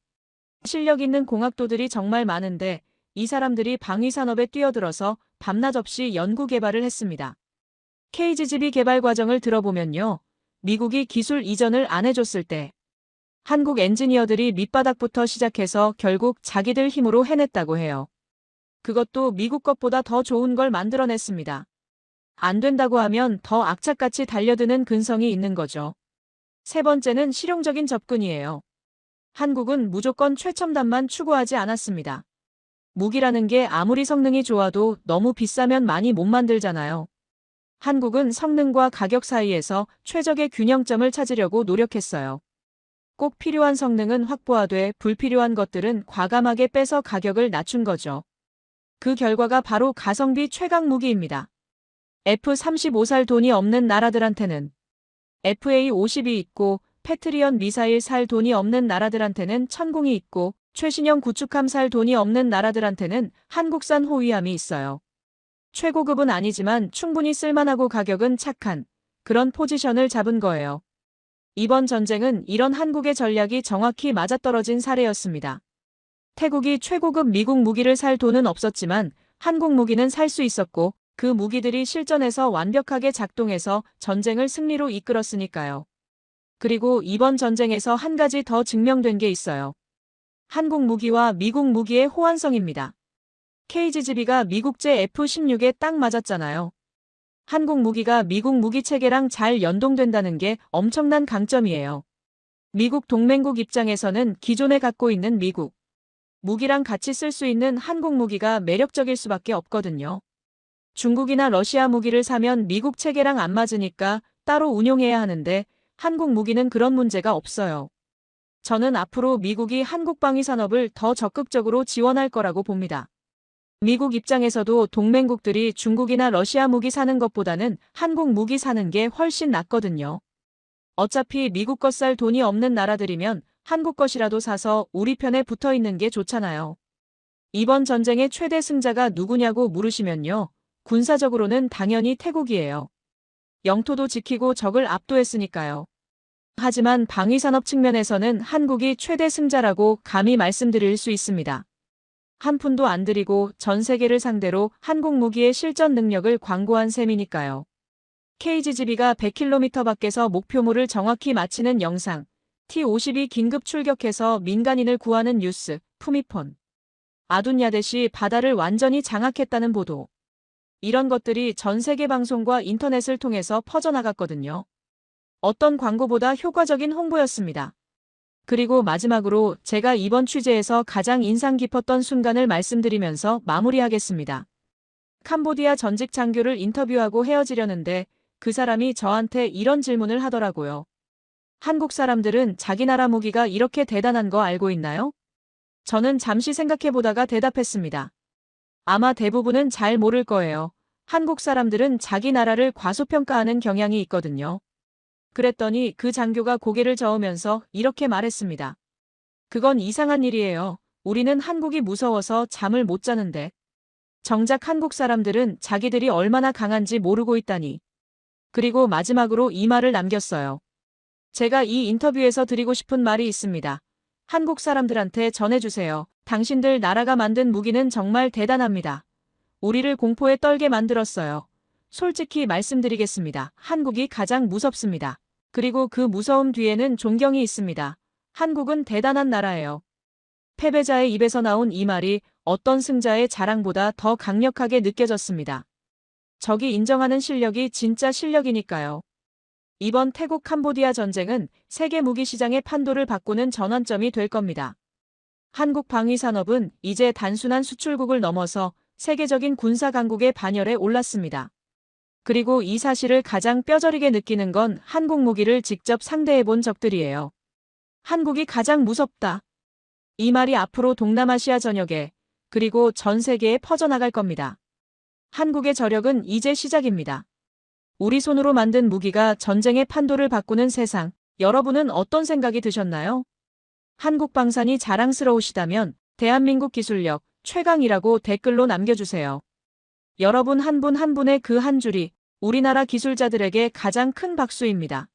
실력 있는 공학도들이 정말 많은데 이 사람들이 방위산업에 뛰어들어서 밤낮 없이 연구 개발을 했습니다. KGB 개발 과정을 들어보면요. 미국이 기술 이전을 안 해줬을 때 한국 엔지니어들이 밑바닥부터 시작해서 결국 자기들 힘으로 해냈다고 해요. 그것도 미국 것보다 더 좋은 걸 만들어냈습니다. 안 된다고 하면 더 악착같이 달려드는 근성이 있는 거죠. 세 번째는 실용적인 접근이에요. 한국은 무조건 최첨단만 추구하지 않았습니다. 무기라는 게 아무리 성능이 좋아도 너무 비싸면 많이 못 만들잖아요. 한국은 성능과 가격 사이에서 최적의 균형점을 찾으려고 노력했어요. 꼭 필요한 성능은 확보하되 불필요한 것들은 과감하게 빼서 가격을 낮춘 거죠. 그 결과가 바로 가성비 최강 무기입니다. F-35 살 돈이 없는 나라들한테는 FA-50이 있고 패트리언 미사일 살 돈이 없는 나라들한테는 천공이 있고 최신형 구축함 살 돈이 없는 나라들한테는 한국산 호위함이 있어요. 최고급은 아니지만 충분히 쓸만하고 가격은 착한 그런 포지션을 잡은 거예요. 이번 전쟁은 이런 한국의 전략이 정확히 맞아떨어진 사례였습니다. 태국이 최고급 미국 무기를 살 돈은 없었지만 한국 무기는 살 수 있었고 그 무기들이 실전에서 완벽하게 작동해서 전쟁을 승리로 이끌었으니까요. 그리고 이번 전쟁에서 한 가지 더 증명된 게 있어요. 한국 무기와 미국 무기의 호환성입니다. KGB가 미국제 F-16에 딱 맞았잖아요. 한국 무기가 미국 무기 체계랑 잘 연동된다는 게 엄청난 강점이에요. 미국 동맹국 입장에서는 기존에 갖고 있는 미국 무기랑 같이 쓸 수 있는 한국 무기가 매력적일 수밖에 없거든요. 중국이나 러시아 무기를 사면 미국 체계랑 안 맞으니까 따로 운용해야 하는데 한국 무기는 그런 문제가 없어요. 저는 앞으로 미국이 한국 방위 산업을 더 적극적으로 지원할 거라고 봅니다. 미국 입장에서도 동맹국들이 중국이나 러시아 무기 사는 것보다는 한국 무기 사는 게 훨씬 낫거든요. 어차피 미국 것 살 돈이 없는 나라들이면 한국 것이라도 사서 우리 편에 붙어 있는 게 좋잖아요. 이번 전쟁의 최대 승자가 누구냐고 물으시면요. 군사적으로는 당연히 태국이에요. 영토도 지키고 적을 압도했으니까요. 하지만 방위산업 측면에서는 한국이 최대 승자라고 감히 말씀드릴 수 있습니다. 한 푼도 안 들이고 전 세계를 상대로 한국 무기의 실전 능력을 광고한 셈이니까요. KGB가 100km 밖에서 목표물을 정확히 맞히는 영상, T-52 긴급 출격해서 민간인을 구하는 뉴스, 푸미폰. 아둔야데시 바다를 완전히 장악했다는 보도. 이런 것들이 전 세계 방송과 인터넷을 통해서 퍼져나갔거든요. 어떤 광고보다 효과적인 홍보였습니다. 그리고 마지막으로 제가 이번 취재에서 가장 인상 깊었던 순간을 말씀드리면서 마무리하겠습니다. 캄보디아 전직 장교를 인터뷰하고 헤어지려는데 그 사람이 저한테 이런 질문을 하더라고요. 한국 사람들은 자기 나라 무기가 이렇게 대단한 거 알고 있나요? 저는 잠시 생각해보다가 대답했습니다. 아마 대부분은 잘 모를 거예요. 한국 사람들은 자기 나라를 과소평가하는 경향이 있거든요. 그랬더니 그 장교가 고개를 저으면서 이렇게 말했습니다. 그건 이상한 일이에요. 우리는 한국이 무서워서 잠을 못 자는데. 정작 한국 사람들은 자기들이 얼마나 강한지 모르고 있다니. 그리고 마지막으로 이 말을 남겼어요. 제가 이 인터뷰에서 드리고 싶은 말이 있습니다. 한국 사람들한테 전해주세요. 당신들 나라가 만든 무기는 정말 대단합니다. 우리를 공포에 떨게 만들었어요. 솔직히 말씀드리겠습니다. 한국이 가장 무섭습니다. 그리고 그 무서움 뒤에는 존경이 있습니다. 한국은 대단한 나라예요. 패배자의 입에서 나온 이 말이 어떤 승자의 자랑보다 더 강력하게 느껴졌습니다. 적이 인정하는 실력이 진짜 실력이니까요. 이번 태국 캄보디아 전쟁은 세계 무기 시장의 판도를 바꾸는 전환점이 될 겁니다. 한국 방위 산업은 이제 단순한 수출국을 넘어서 세계적인 군사 강국의 반열에 올랐습니다. 그리고 이 사실을 가장 뼈저리게 느끼는 건 한국 무기를 직접 상대해본 적들이에요. 한국이 가장 무섭다. 이 말이 앞으로 동남아시아 전역에 그리고 전 세계에 퍼져나갈 겁니다. 한국의 저력은 이제 시작입니다. 우리 손으로 만든 무기가 전쟁의 판도를 바꾸는 세상, 여러분은 어떤 생각이 드셨나요? 한국 방산이 자랑스러우시다면 대한민국 기술력 최강이라고 댓글로 남겨주세요. 여러분 한 분 한 분의 그 한 줄이 우리나라 기술자들에게 가장 큰 박수입니다.